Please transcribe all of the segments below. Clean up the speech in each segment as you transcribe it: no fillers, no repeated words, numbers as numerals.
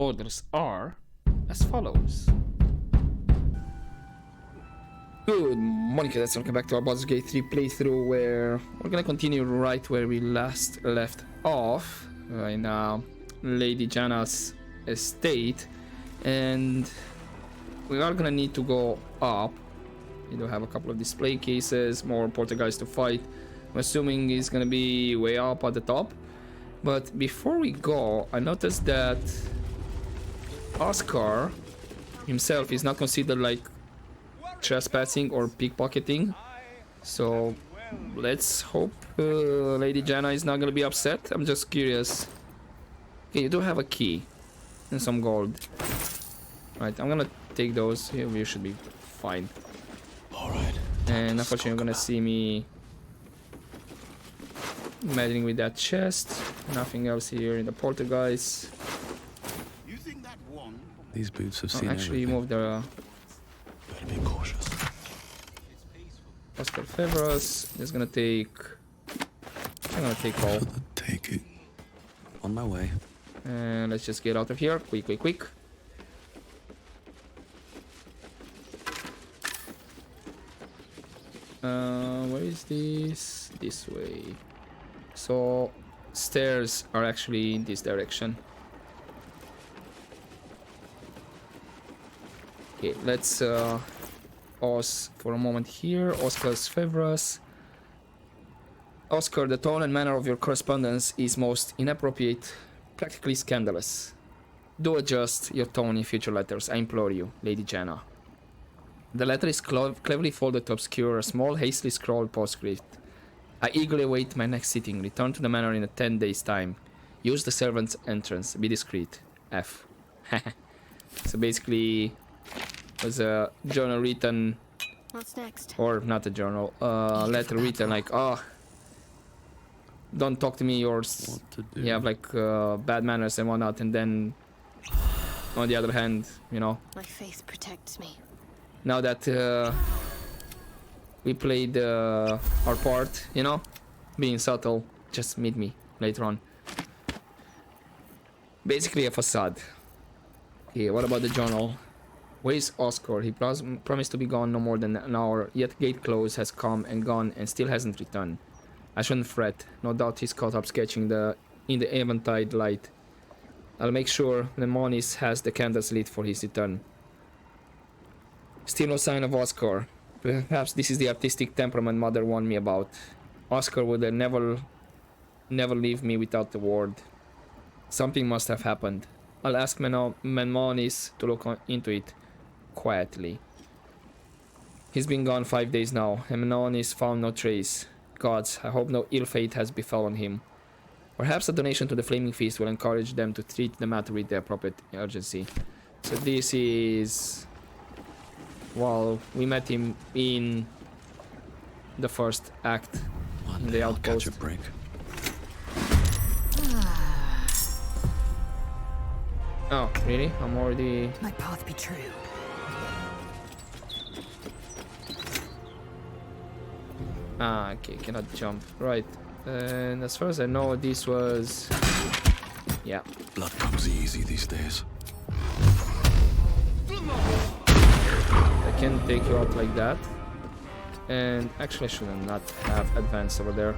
orders are as follows. Good morning, cadets. Welcome back to our Baldur's Gate 3 playthrough, where we're gonna continue right where we last left off in Lady Janna's estate, and we are gonna need to go up. We do have a couple of display cases, more Poltergeist to fight. I'm assuming he's gonna be way up at the top. But before we go, I noticed that Oscar himself is not considered like trespassing or pickpocketing, so let's hope Lady Janna is not gonna be upset. I'm just curious. Okay, you do have a key and some gold. Right, I'm gonna take those. Here we should be fine. Alright. And unfortunately you're gonna see me meddling with that chest. Nothing else here in the Poltergeist. These boots have seen actually everything. move the Better be cautious. Oscar Fevras. Just gonna take. I'm gonna take all. For the taking. On my way. And let's just get out of here. Quick, quick, quick. Where is this? This way. So stairs are actually in this direction. Okay, let's pause for a moment here. Oscar's Fevras. Oscar, the tone and manner of your correspondence is most inappropriate, practically scandalous. Do adjust your tone in future letters, I implore you, Lady Janna. The letter is cleverly folded to obscure a small, hastily scrawled postscript. I eagerly await my next sitting. Return to the manor in 10 days' time. Use the servant's entrance. Be discreet. F. So basically, it was a journal written. What's next? Or not a journal. Letter written like, oh, don't talk to me. You have like bad manners and whatnot. And then, on the other hand, you know. My faith protects me. Now that we played our part, you know, being subtle, just meet me later on. Basically a facade. Okay, what about the journal? Where is Oscar? He promised to be gone no more than an hour, yet gate close has come and gone and still hasn't returned. I shouldn't fret. No doubt he's caught up sketching in the eventide light. I'll make sure Nemonis has the candles lit for his return. Still no sign of Oscar. Perhaps this is the artistic temperament Mother warned me about. Oscar would never leave me without a word. Something must have happened. I'll ask Nemonis to look into it quietly. He's been gone 5 days now, and Nemonis found no trace. Gods, I hope no ill fate has befallen him. Perhaps a donation to the Flaming Feast will encourage them to treat the matter with the appropriate urgency. So this is... Well, we met him in the first act in the outpost. Catch a break. Oh, really? I'm already... My path be true. Ah, okay, cannot jump. Right. And as far as I know, this was... Yeah. Blood comes easy these days. I can take you out like that. And actually I should not have advance over there.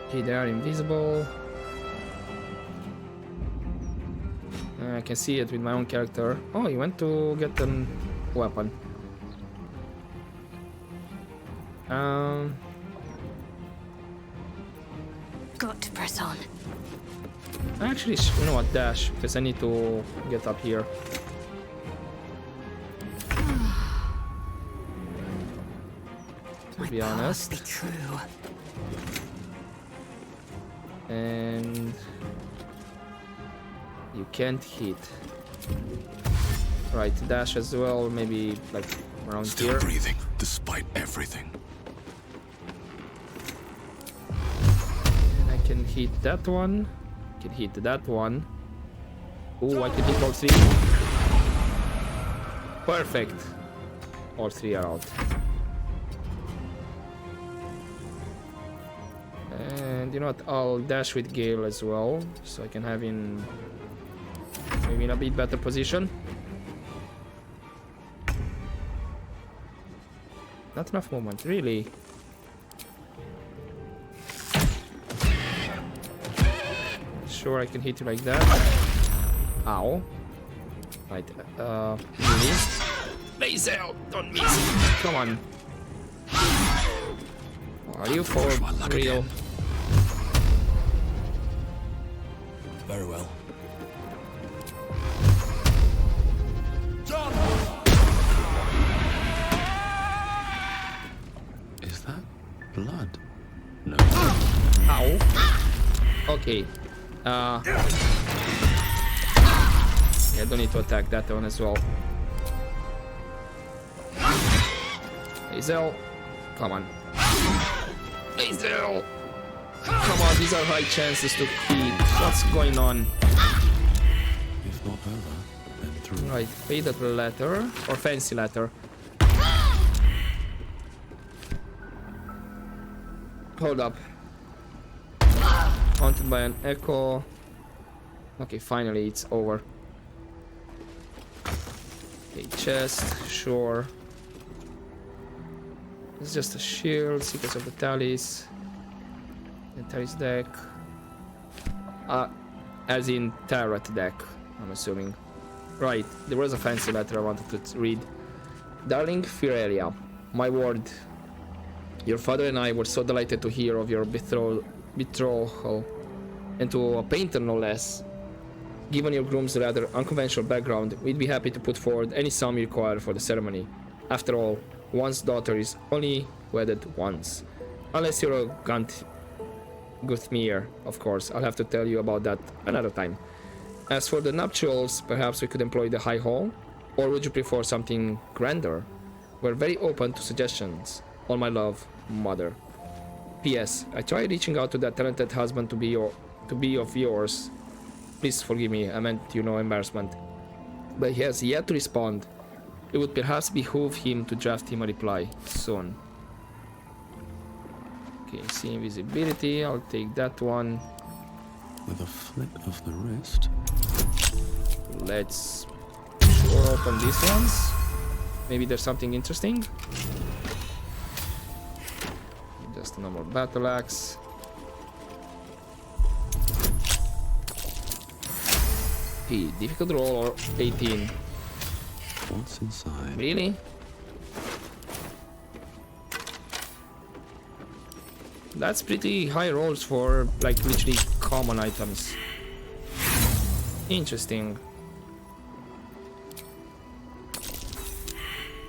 Okay, they are invisible. I can see it with my own character. Oh, he went to get a weapon. Got to press on. Actually, you know what, dash, because I need to get up here. To be honest. Be true. And you can't hit. Right, dash as well, maybe like around Still here. breathing, despite everything. And I can hit that one. Can hit that one. Oh, I can hit all three. Perfect. All three are out. And you know what? I'll dash with Gale as well, so I can have him maybe in a bit better position. Not enough movement, really. Sure, I can hit you like that. Ow. Right, really? Laser, don't miss. Come on. Are you for real? Very well. Is that blood? No. Ow. Okay. Yeah, don't need to attack that one as well. Hazel, come on. Hazel! Come on, these are high chances to hit. What's going on? If not over, then through. Right, faded letter or fancy letter. Hold up. Haunted by an echo. Okay, finally it's over. Okay, chest, sure. It's just a shield, Secrets of the Tallis. The Tallis deck. As in Tarot deck, I'm assuming. Right, there was a fancy letter I wanted to read. Darling Firelia, my word. Your father and I were so delighted to hear of your betrothal, and to a painter no less. Given your groom's rather unconventional background, we'd be happy to put forward any sum you require for the ceremony. After all, one's daughter is only wedded once. Unless you're a Guthmere, of course. I'll have to tell you about that another time. As for the nuptials, perhaps we could employ the High Hall? Or would you prefer something grander? We're very open to suggestions. All my love, Mother. P.S. I tried reaching out to that talented husband to be of yours. Please forgive me, I meant no embarrassment. But he has yet to respond. It would perhaps behoove him to draft him a reply soon. Okay, see invisibility, I'll take that one. With a flick of the wrist. Let's sure open these ones. Maybe there's something interesting. Just a normal battle axe. P, difficult roll or 18. What's inside? Really? That's pretty high rolls for like literally common items. Interesting.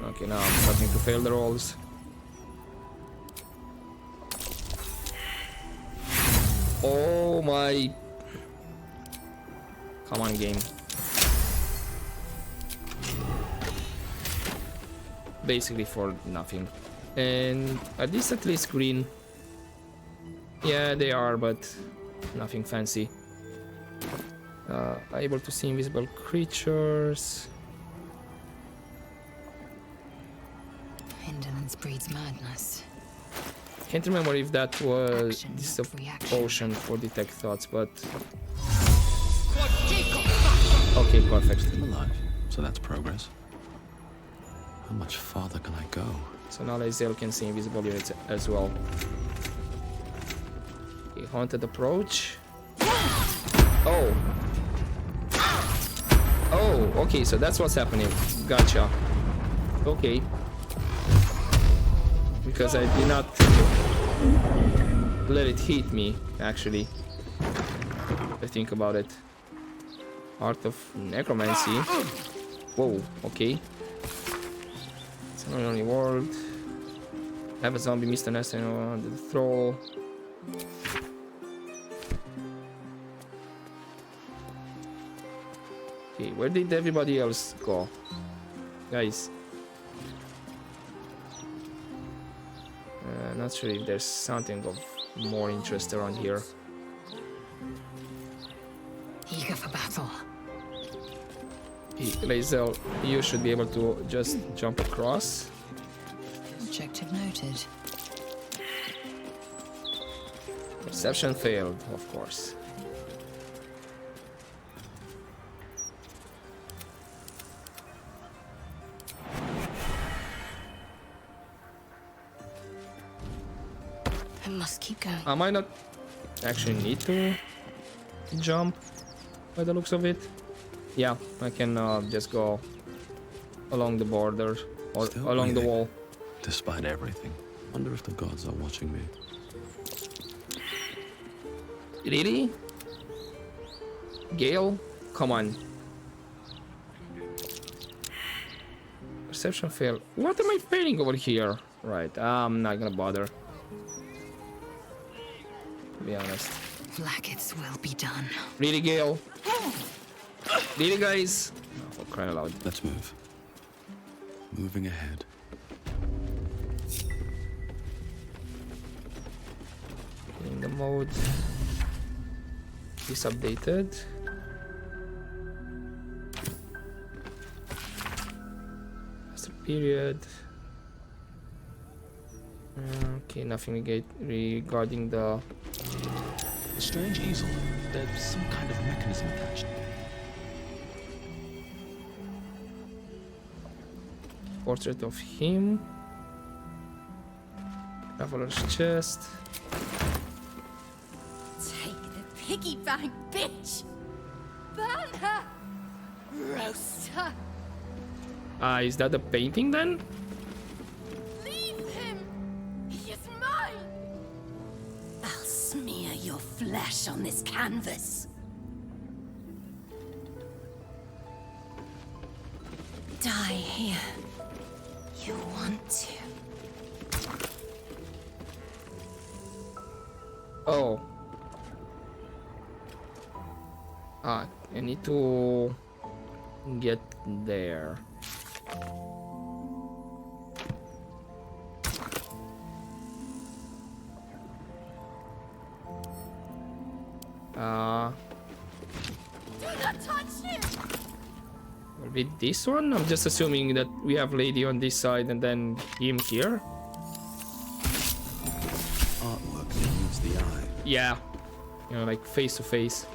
Okay, now I'm starting to fail the rolls. Oh my... Come on, game. Basically for nothing. And are these at least green? Yeah, they are, but nothing fancy. Able to see invisible creatures. Indolence breeds madness. Can't remember if that was this potion for detect thoughts, but okay, perfect. Still alive, so that's progress. How much farther can I go? So now Lae'zel can see invisible units as well. Okay, haunted approach. Oh. Oh, okay, so that's what's happening. Gotcha. Okay. Because I did not let it hit me, actually. If I think about it. Art of Necromancy. Whoa, okay. It's an only world. Have a zombie Mr. Nest on the thrall. Okay, where did everybody else go? Guys. Not sure if there's something of more interest around here. Eager for battle. Hey, Lae'zel, you should be able to just jump across. Objective noted. Perception failed, of course. I must keep going. I might not actually need to jump by the looks of it. Yeah, I can just go along the border or Still along the breathing. wall. Despite everything. Wonder if the gods are watching me. Really? Gale? Come on. Perception fail. What am I failing over here? Right, I'm not gonna bother. To be honest. Blackets will be done. Really, Gale? Really, guys? Oh, for crying out loud. Let's move. Moving ahead. In the mode. Is updated. Master period. Okay, nothing regarding the. A strange easel. There's some kind of mechanism attached. Portrait of him. Traveler's chest. Take the piggy bank, bitch! Burn her! Roast her! Is that a painting then? Leave him! He is mine! I'll smear your flesh on this canvas. Die here. You want to. Oh. I need to get there. Do not touch him! Will be this one? I'm just assuming that we have lady on this side and then him here. Artwork that meets the eye. Yeah. You know, like face to face.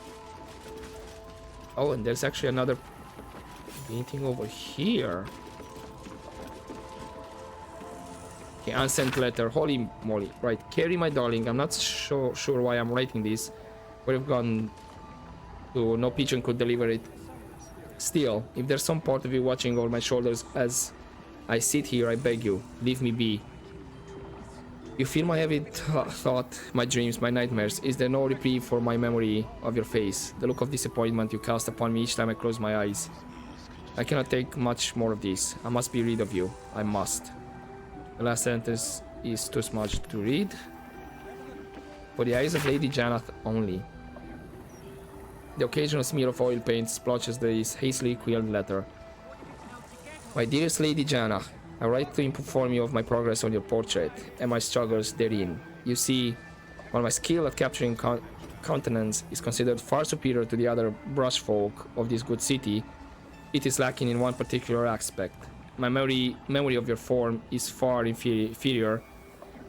Oh, and there's actually another painting over here. Okay, unsent letter. Holy moly. Right, carry my darling. I'm not sure why I'm writing this. Would have gone to no pigeon could deliver it. Still, if there's some part of you watching over my shoulders as I sit here, I beg you, leave me be. You feel my heavy thought, my dreams, my nightmares. Is there no reprieve for my memory of your face? The look of disappointment you cast upon me each time I close my eyes. I cannot take much more of this. I must be rid of you. I must. The last sentence is too much to read. For the eyes of Lady Janath only. The occasional smear of oil paint splotches this hastily quilled letter. My dearest Lady Janath, I write to inform you of my progress on your portrait and my struggles therein. You see, while my skill at capturing countenance is considered far superior to the other brush folk of this good city, it is lacking in one particular aspect. My memory of your form is far inferior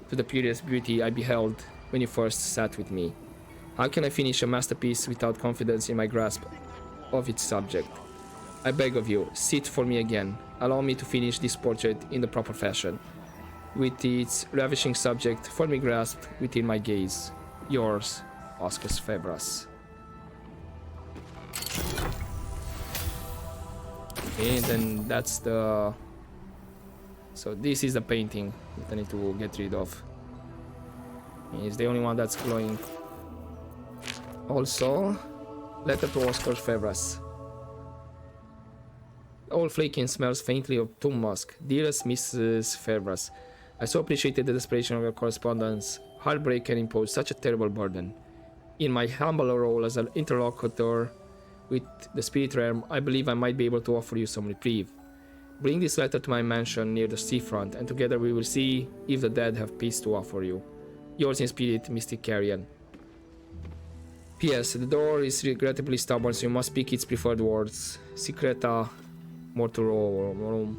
to the purest beauty I beheld when you first sat with me. How can I finish a masterpiece without confidence in my grasp of its subject? I beg of you, sit for me again. Allow me to finish this portrait in the proper fashion, with its ravishing subject firmly grasped within my gaze. Yours, Oscar Febras. And then that's the... So this is the painting that I need to get rid of. It's the only one that's glowing. Also, letter to Oscar Febras. All flaky and smells faintly of tomb musk. Dearest Mrs. Febras, I so appreciated the desperation of your correspondence. Heartbreak can impose such a terrible burden. In my humble role as an interlocutor with the spirit realm, I believe I might be able to offer you some reprieve. Bring this letter to my mansion near the seafront, and together we will see if the dead have peace to offer you. Yours in spirit, Mystic Carrion. P.S. The door is regrettably stubborn, so you must speak its preferred words. Secreta Mortuorum.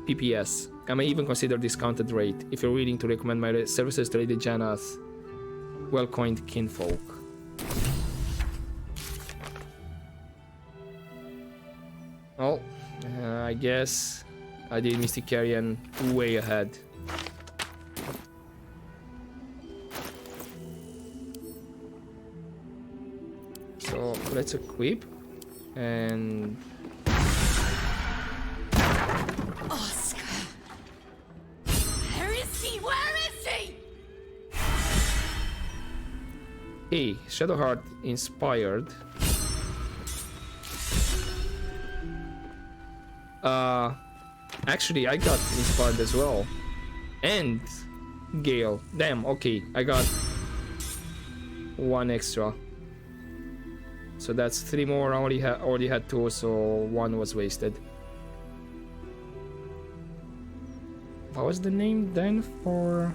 P.P.S. I may even consider discounted rate if you're willing to recommend my services to Lady Janath Well-coined kinfolk. Well, I guess I did Mystic Carrion way ahead. So let's equip and Oscar! Where is he? Where is he? hey, Shadowheart inspired. Actually I got inspired as well. And Gale. Damn, okay, I got one extra. So that's 3 more. I already had 2, so 1 was wasted. What was the name then for...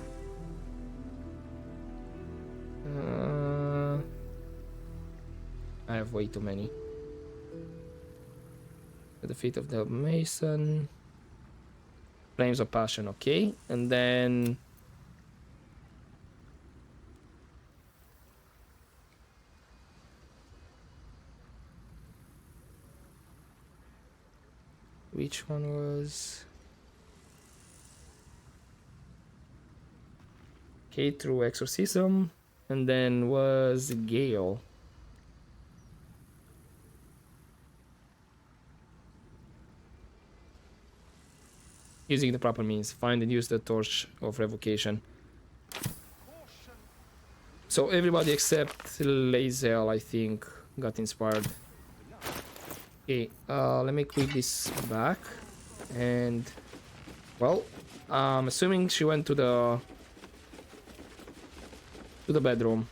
I have way too many. The Feet of the Mason. Flames of Passion, okay. And then... which one was... okay, through Exorcism. And then was Gale. Using the proper means. Find and use the Torch of Revocation. So everybody except Lae'zel, I think, got inspired. Okay, let me click this back. And, well, I'm assuming she went to the bedroom.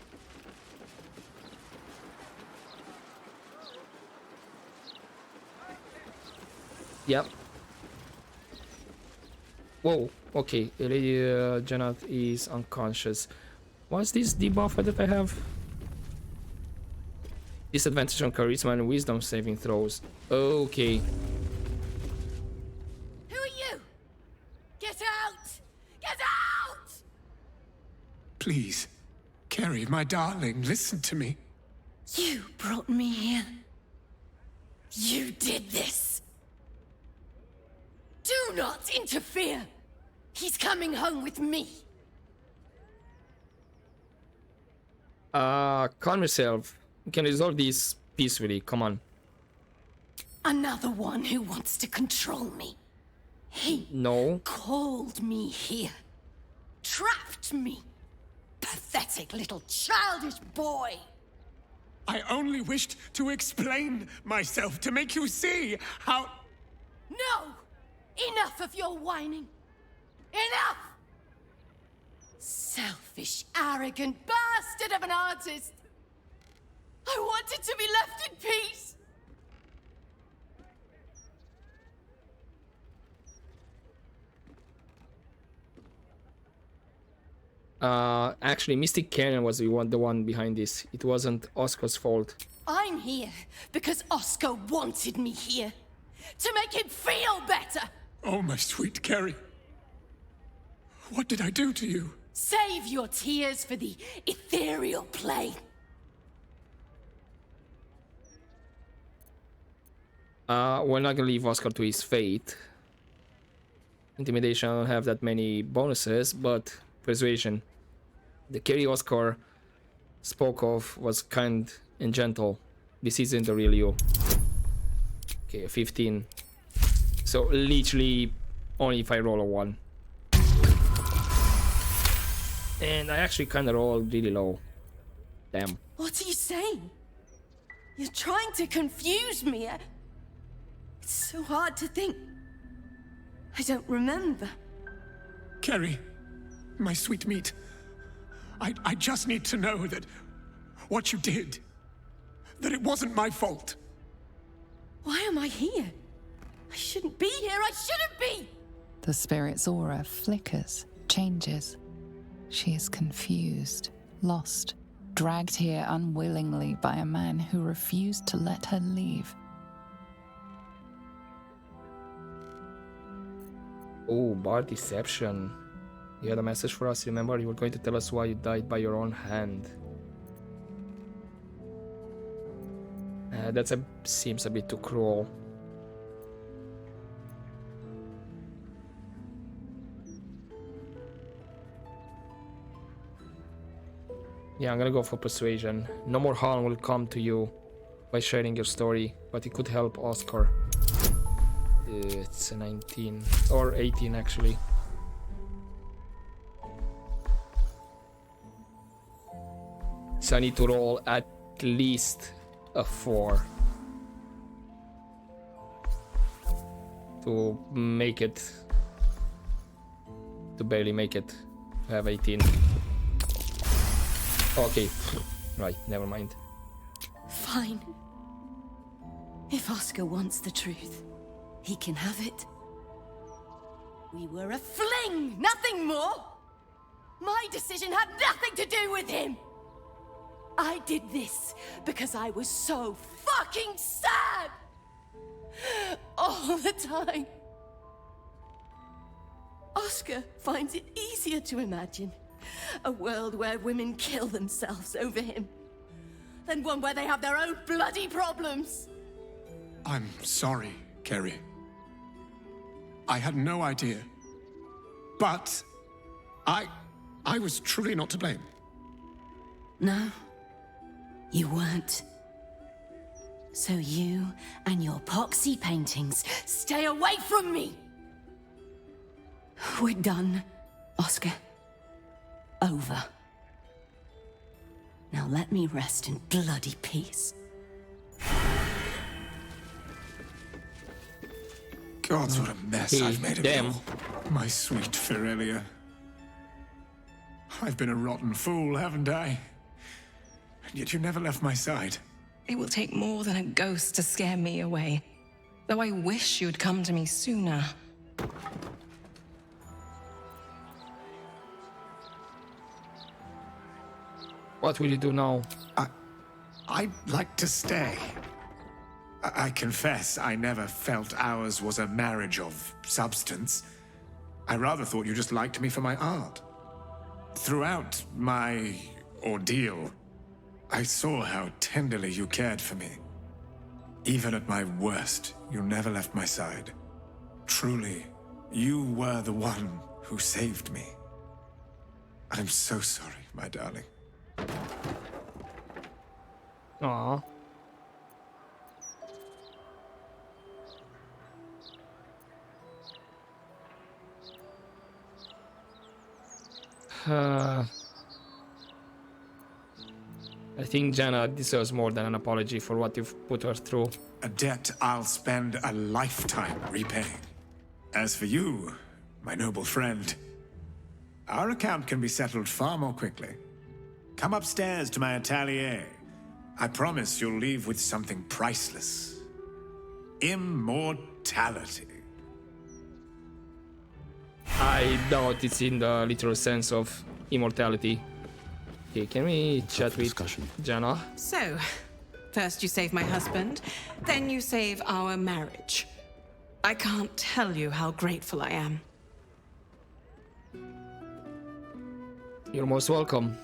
Yep. Whoa, okay, Lady Janet is unconscious. What's this debuff that I have? Disadvantage on Charisma and Wisdom saving throws. Okay. Who are you? Get out! Get out! Please, Carrie, my darling, listen to me. You brought me here. You did this. Do not interfere. He's coming home with me. Calm yourself. We can resolve this peacefully. Come on. Another one who wants to control me. He No. called me here. Trapped me. Pathetic little childish boy. I only wished to explain myself to make you see how... No! Enough of your whining. Enough! Selfish, arrogant bastard of an artist. I wanted to be left in peace. Actually, Mystic Canyon was the one behind this. It wasn't Oscar's fault. I'm here because Oscar wanted me here. To make him feel better. Oh, my sweet Carrie. What did I do to you? Save your tears for the ethereal plane. We're not gonna leave Oscar to his fate. Intimidation, I don't have that many bonuses, but Persuasion. The Carrie Oscar spoke of was kind and gentle. This isn't the real you. Okay, 15. So literally only if I roll a 1. And I actually kind of rolled really low. Damn. What are you saying? You're trying to confuse me. It's so hard to think. I don't remember. Carrie, my sweet meat. I just need to know that what you did, that it wasn't my fault. Why am I here? I shouldn't be here. I shouldn't be. The spirit's aura flickers, changes. She is confused, lost, dragged here unwillingly by a man who refused to let her leave. Oh, bar deception. You had a message for us, remember? You were going to tell us why you died by your own hand. Seems a bit too cruel. Yeah, I'm gonna go for persuasion. No more harm will come to you by sharing your story, but it could help Oscar. It's a 19 or 18 actually. So I need to roll at least a 4 to make it, to barely make it, to have 18. Okay, right, never mind. Fine. If Oscar wants the truth, he can have it. We were a fling, nothing more. My decision had nothing to do with him. I did this because I was so fucking sad! All the time. Oscar finds it easier to imagine a world where women kill themselves over him than one where they have their own bloody problems. I'm sorry, Kerry. I had no idea. But I was truly not to blame. No, you weren't. So you and your poxy paintings stay away from me! We're done, Oscar. Over. Now let me rest in bloody peace. Gods, what a mess I've made of damn. you. My sweet Ferelia. I've been a rotten fool, haven't I? And yet you never left my side. It will take more than a ghost to scare me away. Though I wish you'd come to me sooner. What will you do now? I'd like to stay. I confess I never felt ours was a marriage of substance. I rather thought you just liked me for my art. Throughout my ordeal, I saw how tenderly you cared for me. Even at my worst, you never left my side. Truly, you were the one who saved me. I'm so sorry, my darling. Aww. I think Janna deserves more than an apology for what you've put her through. A debt I'll spend a lifetime repaying. As for you, my noble friend, our account can be settled far more quickly. Come upstairs to my atelier. I promise you'll leave with something priceless. Immortality. I doubt it's in the literal sense of immortality. Okay, can we chat with Janna? So, first you save my husband, then you save our marriage. I can't tell you how grateful I am. You're most welcome.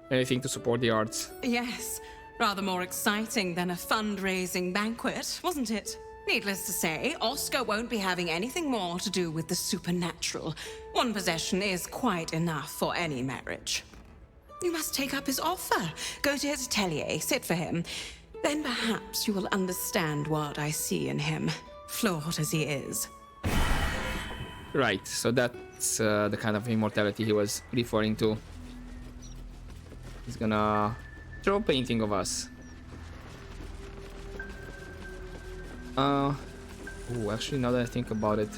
Anything to support the arts. Yes, rather more exciting than a fundraising banquet, wasn't it? Needless to say, Oscar won't be having anything more to do with the supernatural. One possession is quite enough for any marriage. You must take up his offer. Go to his atelier, sit for him. Then perhaps you will understand what I see in him, flawed as he is. Right, so that's the kind of immortality he was referring to. He's gonna draw a painting of us. Actually, now that I think about it,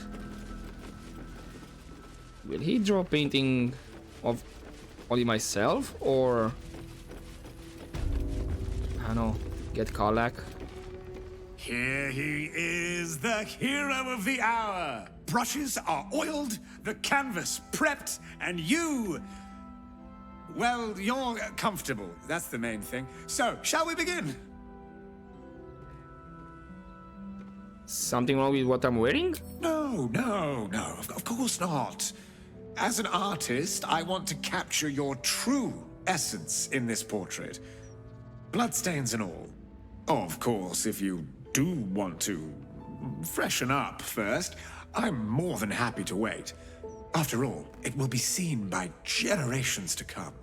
will he draw a painting of only myself, or I don't know, get Karlak? Here he is, the hero of the hour. Brushes are oiled, the canvas prepped, and you... well, you're comfortable. That's the main thing. So, shall we begin? Something wrong with what I'm wearing? No, of course not. As an artist, I want to capture your true essence in this portrait. Bloodstains and all. Of course, if you do want to freshen up first, I'm more than happy to wait. After all, it will be seen by generations to come.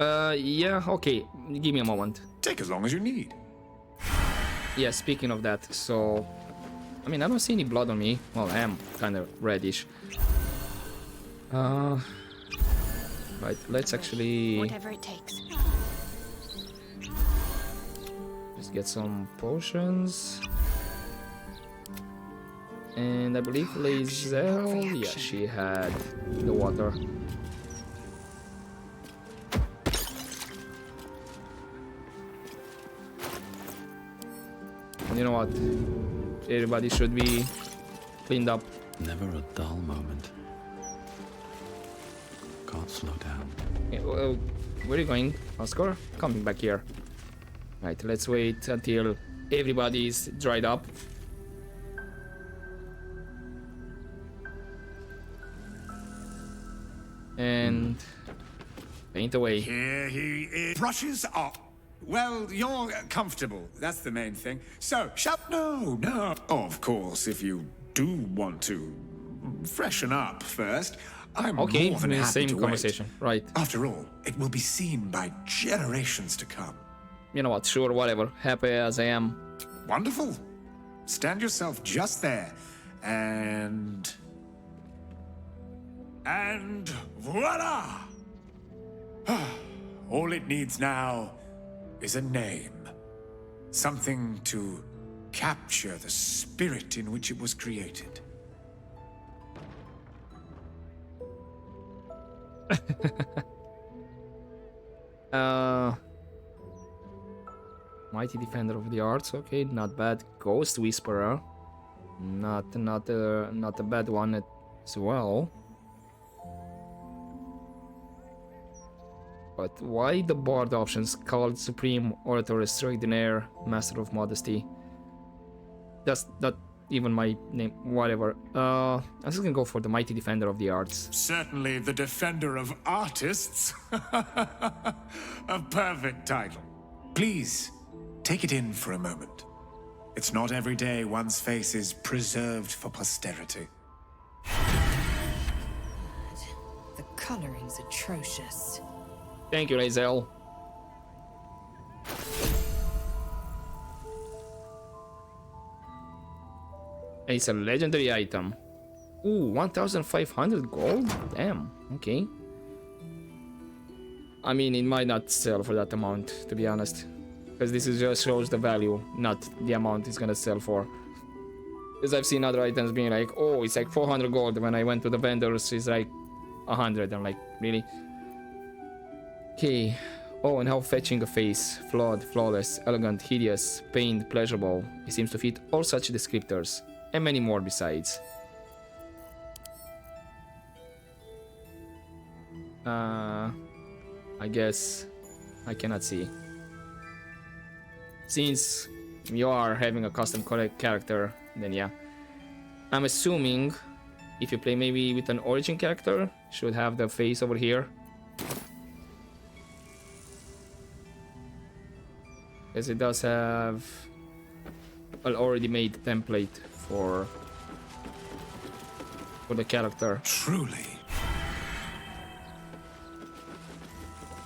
Yeah, okay. Give me a moment. Take as long as you need. Yeah, speaking of that, so... I mean, I don't see any blood on me. Well, I am kind of reddish. Right, let's actually... Whatever it takes. Just get some potions. And I believe Lae'zel... Yeah, she had the water. You know what? Everybody should be cleaned up. Never a dull moment. Can't slow down. Yeah, well, where are you going, Oscar? Coming back here. Right, let's wait until everybody's dried up. And paint away. Here he is. Brushes off. Well, you're comfortable. That's the main thing. So, no. Of course, if you do want to freshen up first, I'm Okay, more than happy same to conversation. wait. Right. After all, it will be seen by generations to come. You know what? Sure, whatever. Happy as I am. Wonderful. Stand yourself just there, and voila! All it needs now is a name. Something to capture the spirit in which it was created. Mighty Defender of the Arts, okay, not bad. Ghost Whisperer, not a bad one as well. But why the bard options? Called Supreme Orator Extraordinaire, Master of Modesty. That's not even my name, whatever. I'm just gonna go for the Mighty Defender of the Arts. Certainly the Defender of Artists. A perfect title. Please, take it in for a moment. It's not every day one's face is preserved for posterity. The coloring's atrocious. Thank you, Lae'zel. It's a legendary item. Ooh, 1,500 gold? Damn, okay. I mean, it might not sell for that amount, to be honest. Because this is just shows the value, not the amount it's gonna sell for. Because I've seen other items being like, oh, it's like 400 gold. When I went to the vendors, it's like 100. I'm like, really? Okay. Oh, and how fetching a face. Flawed, flawless, elegant, hideous, pained, pleasurable. It seems to fit all such descriptors. And many more besides. I guess I cannot see. Since you are having a custom character, then yeah. I'm assuming if you play maybe with an origin character, should have the face over here. Because it does have an already made template for the character. Truly.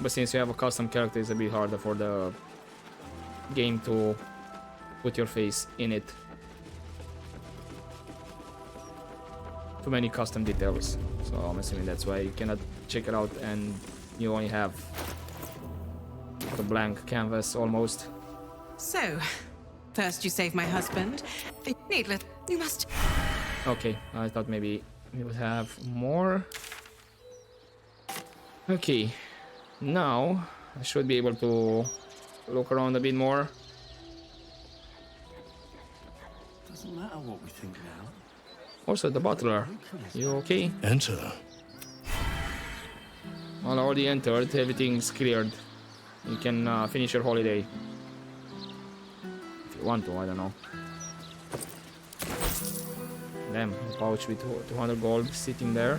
But since you have a custom character, it's a bit harder for the game to put your face in it. Too many custom details. So I'm assuming that's why you cannot check it out and you only have the blank canvas almost. So, first you save my husband. Needless, you must... Okay, I thought maybe we would have more. Okay, now I should be able to look around a bit more. Doesn't matter what we think now. Also, the butler, you okay? Enter. Well, I already entered, everything's cleared. You can finish your holiday. If you want to, I don't know. Damn, a pouch with 200 gold sitting there.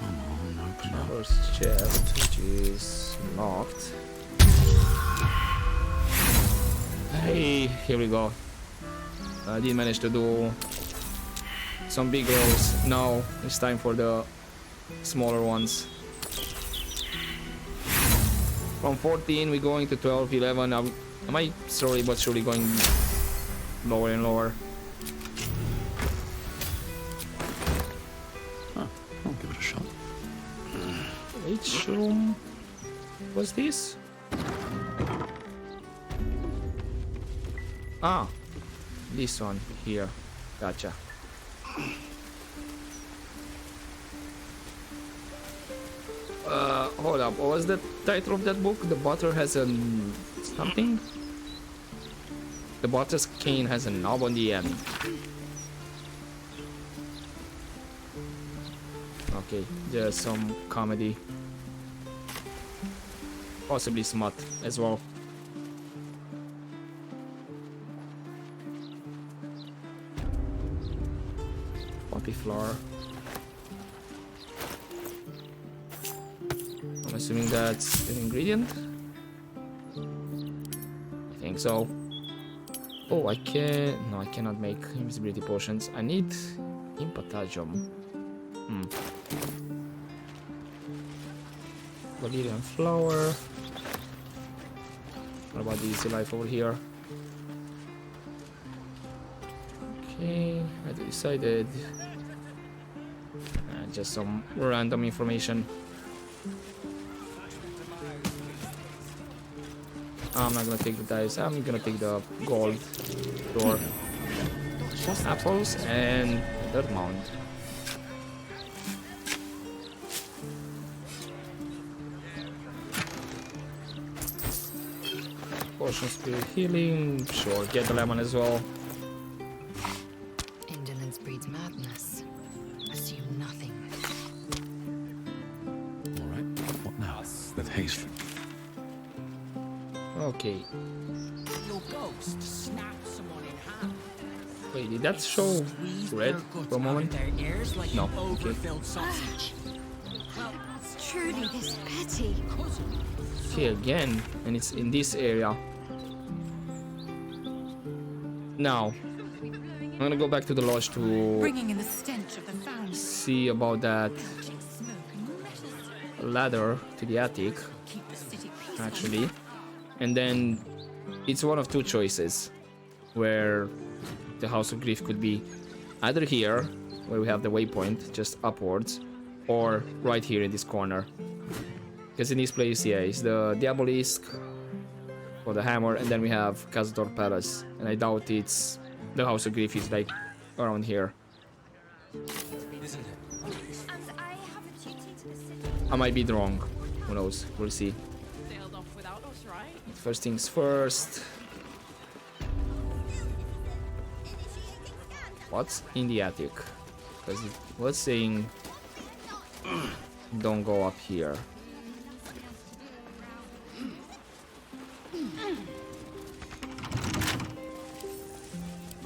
Come on, open up. First chest, which is locked. Hey, here we go. I did manage to do some big rolls. Now it's time for the smaller ones. From 14 we're going to 12, 11. Am I slowly but surely going lower and lower? Huh, I'll give it a shot. Which room was this? Ah, this one here. Gotcha. Hold up. What was the title of that book? The Butter has a something? The Butter's cane has a knob on the end. Okay, there's some comedy. Possibly smut as well. Poppy flower. I'm assuming that's an ingredient. I think so. Oh, I cannot make invisibility potions. I need impatagium. Valerian flower. What about the easy life over here? Okay, I decided. Just some random information. I'm not gonna take the dice. I'm gonna take the gold door, apples, and dirt mound. Potion spirit healing. Sure, get the lemon as well. Indolence breeds madness. Assume nothing. All right, what now? With haste. Okay. Your ghost snapped someone in half. Wait, did that show red for a moment? Their ears like No. an Okay. overfilled sausage. It's truly this petty. Okay, again, and it's in this area. Now, I'm gonna go back to the lodge to Bringing in the stench of the fountain. see about that ladder to the attic, Keep the city peaceful. actually. And then it's one of two choices where the House of Grief could be either here, where we have the waypoint, just upwards, or right here in this corner. Because in this place, yeah, it's the Diabolisk for the hammer, and then we have Cazador Palace. And I doubt it's the House of Grief is like around here. I might be wrong. Who knows? We'll see. Sailed off without us, right? First things first. What's in the attic? Because it was saying don't go up here.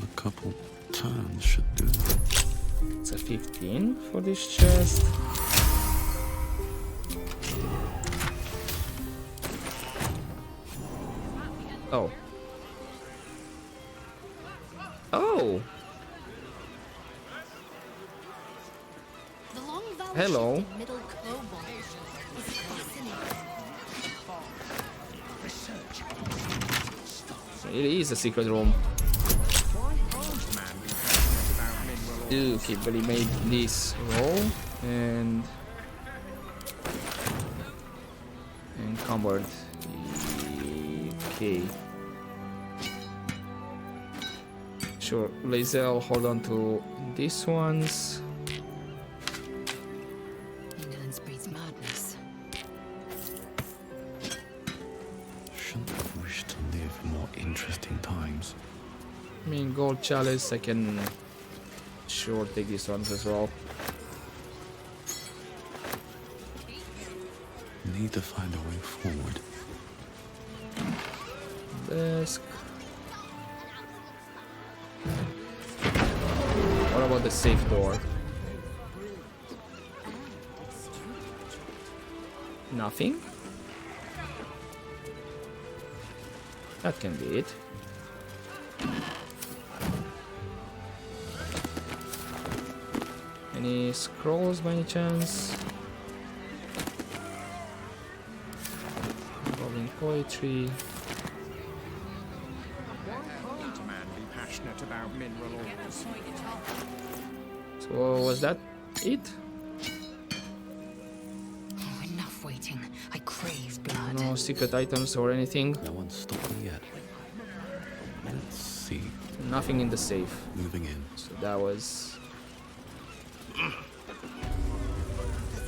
A couple turns should do. It's a 15 for this chest. Oh. Oh. The long vowel Hello. shift in middle cobalt is fascinating. It is a secret room. Okay, but he made this roll and encumbered. Okay. Sure, Lazel, hold on to these ones. Indolence breeds madness. Shouldn't have wished to live more interesting times. I mean, gold chalice, I can sure take these ones as well. Need to find a way forward. Desk. about the safe door? Nothing? That can be it. Any scrolls by any chance? Involving poetry. So was that it? Oh, enough waiting. I crave blood. No secret items or anything? No one's stopped me yet. Let's see. Nothing in the safe. Moving in. So that was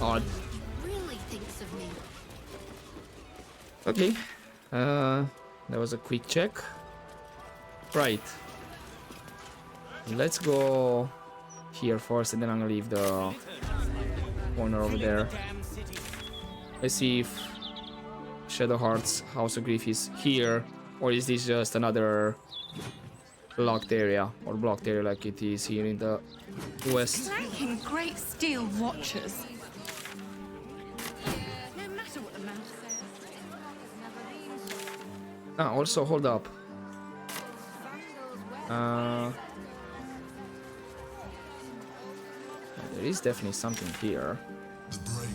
odd. Really thinks of me. Okay. That was a quick check. Right. Let's go here first, and then I'm gonna leave the corner over there. Let's see if Shadowheart's House of Grief is here, or is this just another locked area or blocked area like it is here in the west. Clanking great steel watchers. No matter what the mouse says. Ah, also hold up. There is definitely something here. The brain.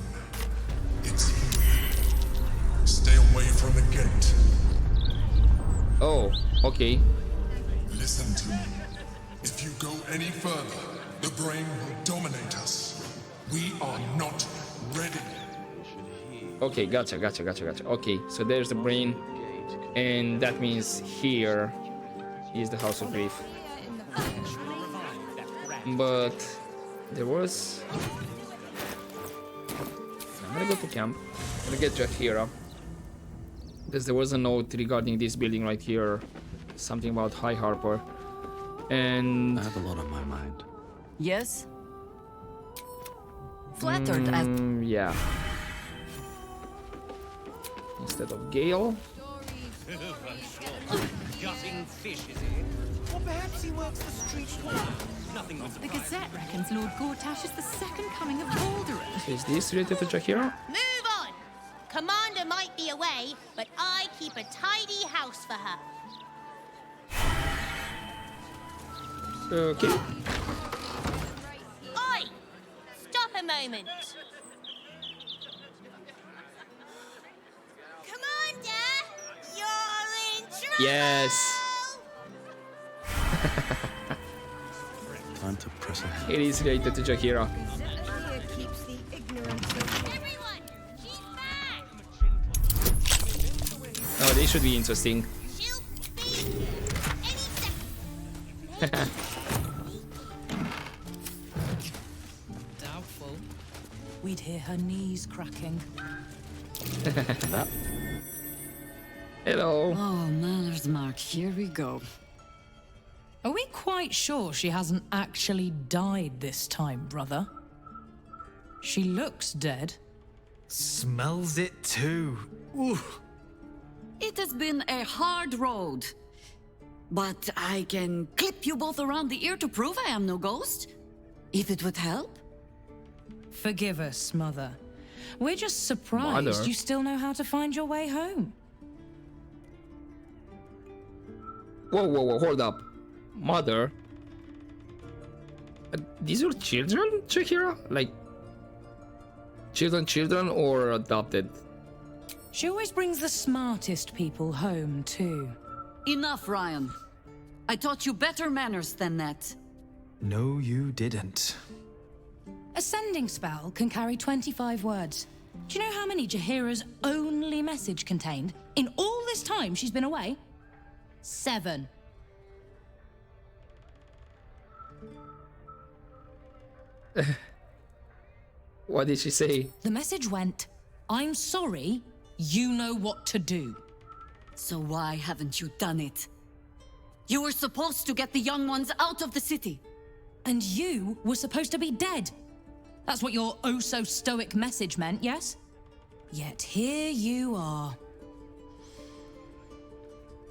It's here. Stay away from the gate. Oh, okay. Listen to me. If you go any further, the brain will dominate us. We are not ready. Okay, gotcha. Okay, so there's the brain, and that means here is the House of Grief. But there was... I'm gonna go to camp. I'm gonna get Jaheira, because there was a note regarding this building right here, something about High Harper, and I have a lot on my mind. Yes? Flattered as... yeah. Instead of Gale. Gutting fish, is he? Or perhaps he works the street corner. Nothing wrong. The Gazette reckons Lord Gortash is the second coming of Baldur. Is this related to Jaheira? Move on! Commander might be away, but I keep a tidy house for her. Okay. Oi! Stop a moment. Commander, you're in trouble! Yes. Time to press ahead. It is related to Jaheira. keeps the ignorance of... Everyone, she's back! Oh, this should be interesting. She'll be any second. Doubtful. We'd hear her knees cracking. Hello. Oh, Maller's Mark, here we go. Are we quite sure she hasn't actually died this time, brother? She looks dead. Smells it too. Ooh. It has been a hard road. But I can clip you both around the ear to prove I am no ghost. If it would help. Forgive us, Mother. We're just surprised Mother? you still know how to find your way home. Whoa, hold up. Mother? These are children, Jaheira? Like, children or adopted? She always brings the smartest people home, too. Enough, Ryan. I taught you better manners than that. No, you didn't. A sending spell can carry 25 words. Do you know how many Jaheira's only message contained in all this time she's been away? 7. What did she say? The message went, I'm sorry, you know what to do. So why haven't you done it? You were supposed to get the young ones out of the city. And you were supposed to be dead. That's what your oh-so-stoic message meant, yes? Yet here you are.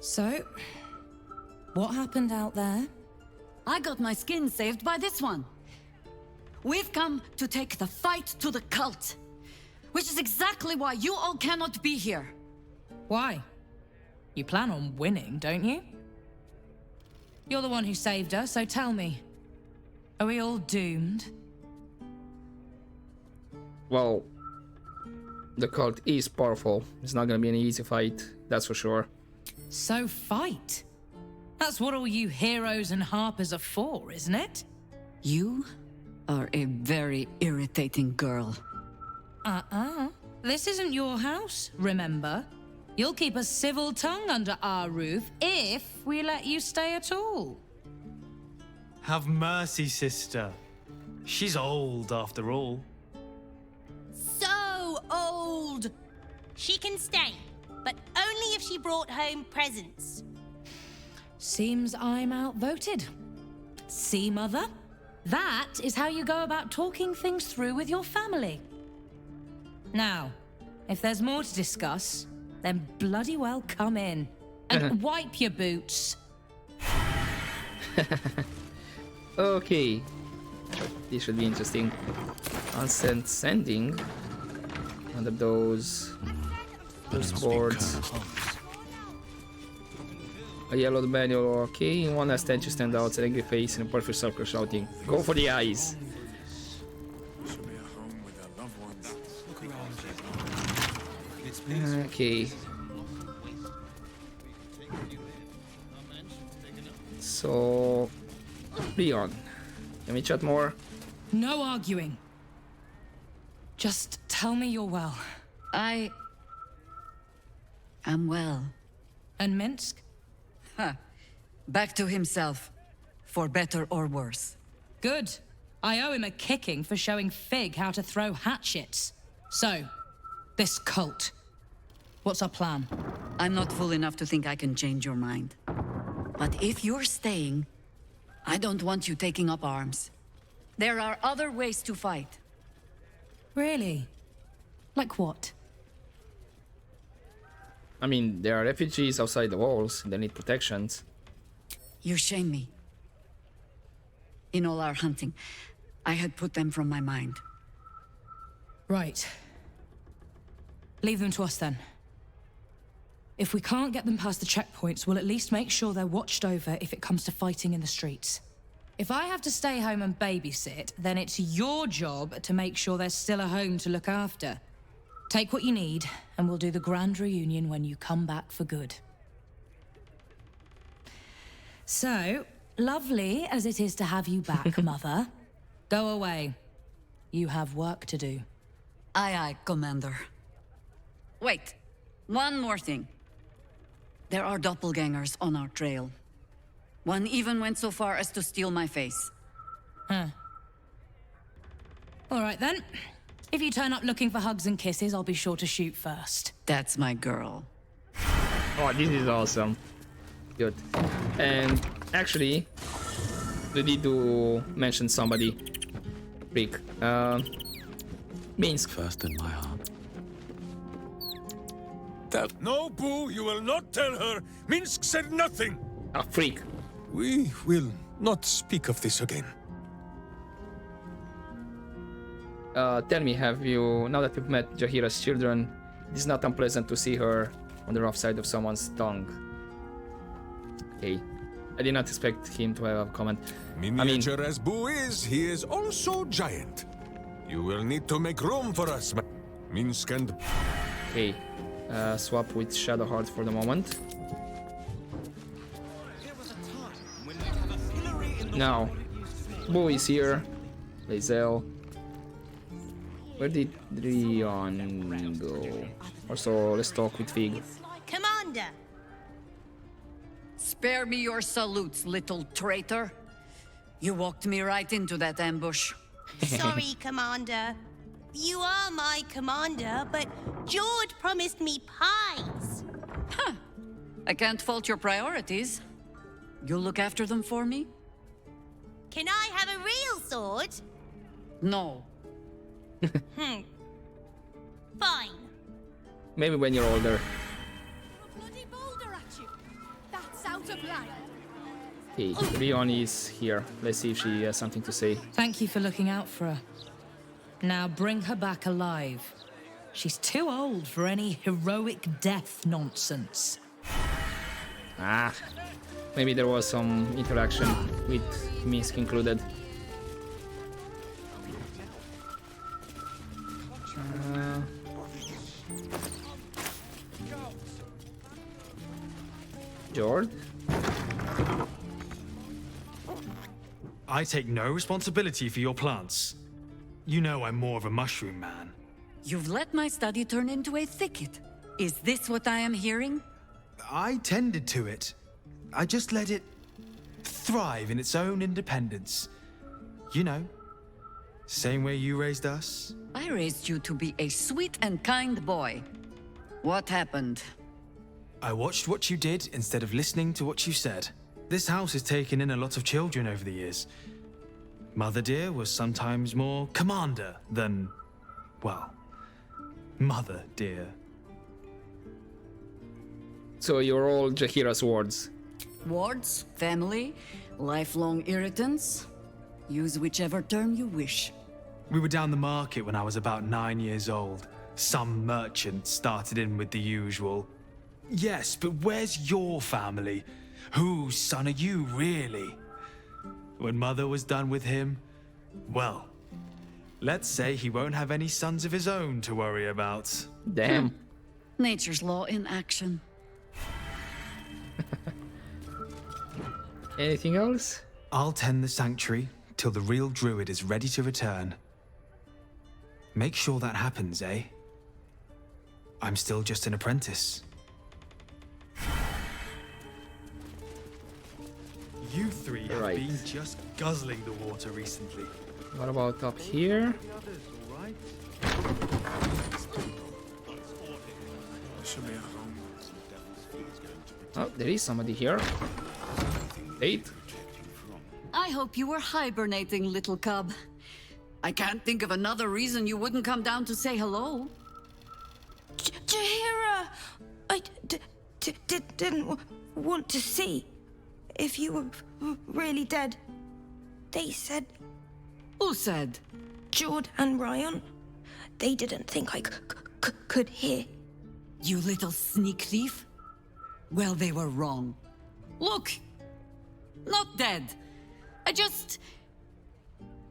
So, what happened out there? I got my skin saved by this one. We've come to take the fight to the cult, which is exactly why you all cannot be here. Why? You plan on winning, don't you? You're the one who saved us, so tell me. Are we all doomed? Well, the cult is powerful. It's not gonna be an easy fight, that's for sure. So fight. That's what all you heroes and harpers are for, isn't it? You are a very irritating girl. This isn't your house, remember? You'll keep a civil tongue under our roof if we let you stay at all. Have mercy, sister. She's old, after all. So old! She can stay, but only if she brought home presents. Seems I'm outvoted. See, Mother? That is how you go about talking things through with your family. Now, if there's more to discuss, then bloody well come in. And wipe your boots. Okay. This should be interesting. Constant sending under those boards. A yellowed manual, okay. In one last tent you stand out, an angry face in a perfect circle shouting, "Go for the eyes!" Okay. So, Leon, can we chat more? No arguing. Just tell me you're well. I am well. And Minsk? Back to himself, for better or worse. Good. I owe him a kicking for showing Fig how to throw hatchets. So, this cult. What's our plan? I'm not fool enough to think I can change your mind. But if you're staying, I don't want you taking up arms. There are other ways to fight. Really? Like what? I mean, there are refugees outside the walls, they need protections. You shame me. In all our hunting, I had put them from my mind. Right. Leave them to us then. If we can't get them past the checkpoints, we'll at least make sure they're watched over if it comes to fighting in the streets. If I have to stay home and babysit, then it's your job to make sure there's still a home to look after. Take what you need, and we'll do the grand reunion when you come back for good. So, lovely as it is to have you back, Mother, go away. You have work to do. Aye, aye, Commander. Wait, one more thing. There are doppelgangers on our trail. One even went so far as to steal my face. Huh. All right then. If you turn up looking for hugs and kisses, I'll be sure to shoot first. That's my girl. Oh, this is awesome. Good. And actually, we need to mention somebody. Rick. Minsk. First in my heart. No, Boo, you will not tell her. Minsk said nothing. A freak. We will not speak of this again. Tell me, have you, now that you've met Jaheira's children, it is not unpleasant to see her on the rough side of someone's tongue. Okay. I did not expect him to have a comment. Miniature as Boo is, he is also giant. You will need to make room for us, Minsk and... Okay. Swap with Shadowheart for the moment. Now, Boo is here. Lae'zel. Where did Leon go? Also, let's talk with Fig. Commander! Spare me your salutes, little traitor. You walked me right into that ambush. Sorry, Commander. You are my commander, but George promised me pies. Huh. I can't fault your priorities. You'll look after them for me? Can I have a real sword? No. Fine. Maybe when you're older. Bloody boulder at you. That's out of line. Okay, Leon is here. Let's see if she has something to say. Thank you for looking out for her. Now bring her back alive. She's too old for any heroic death nonsense. Ah, maybe there was some interaction with Minsk included. George? I take no responsibility for your plants. You know I'm more of a mushroom man. You've let my study turn into a thicket. Is this what I am hearing? I tended to it. I just let it thrive in its own independence. You know, same way you raised us. I raised you to be a sweet and kind boy. What happened? I watched what you did instead of listening to what you said. This house has taken in a lot of children over the years. Mother dear was sometimes more commander than, well, mother dear. So you're all Jaheira's wards. Wards, family, lifelong irritants. Use whichever term you wish. We were down the market when I was about 9 years old. Some merchant started in with the usual. Yes, but where's your family? Whose son are you, really? When Mother was done with him, well, let's say he won't have any sons of his own to worry about. Damn. Nature's law in action. Anything else? I'll tend the sanctuary till the real druid is ready to return. Make sure that happens, eh? I'm still just an apprentice. You three have been just guzzling the water recently. What about up here? Oh, there is somebody here. 8. I hope you were hibernating, little cub. I can't think of another reason you wouldn't come down to say hello. Jaheira! I didn't want to see if you were really dead. They said... Who said? Jord and Ryan. They didn't think I could hear. You little sneak thief? Well, they were wrong. Look! Not dead. I just...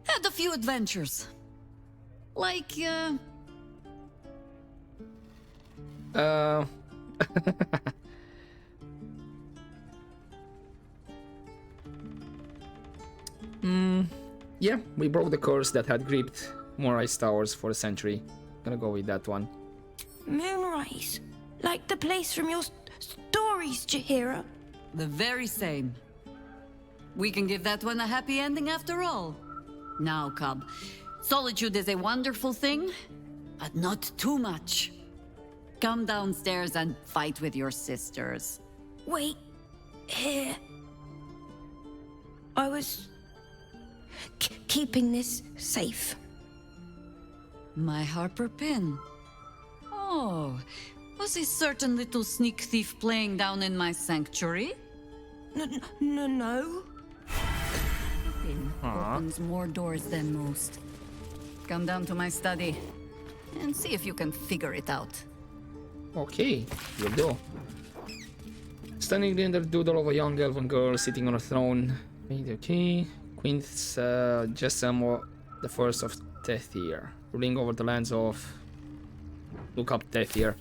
had a few adventures. Like, Yeah, we broke the curse that had gripped Moonrise Towers for a century. Gonna go with that one. Moonrise? Like the place from your stories, Jaheira? The very same. We can give that one a happy ending after all. Now, cub, solitude is a wonderful thing, but not too much. Come downstairs and fight with your sisters. Wait, here. I was keeping this safe. My Harper pin. Oh, was a certain little sneak thief playing down in my sanctuary? No. Pin opens more doors than most. Come down to my study and see if you can figure it out. Okay, will do. Stunning render doodle of a young elven girl sitting on a throne. Okay. Queen's Jessam the first of Tethir. Ruling over the lands of... Look up Tethir.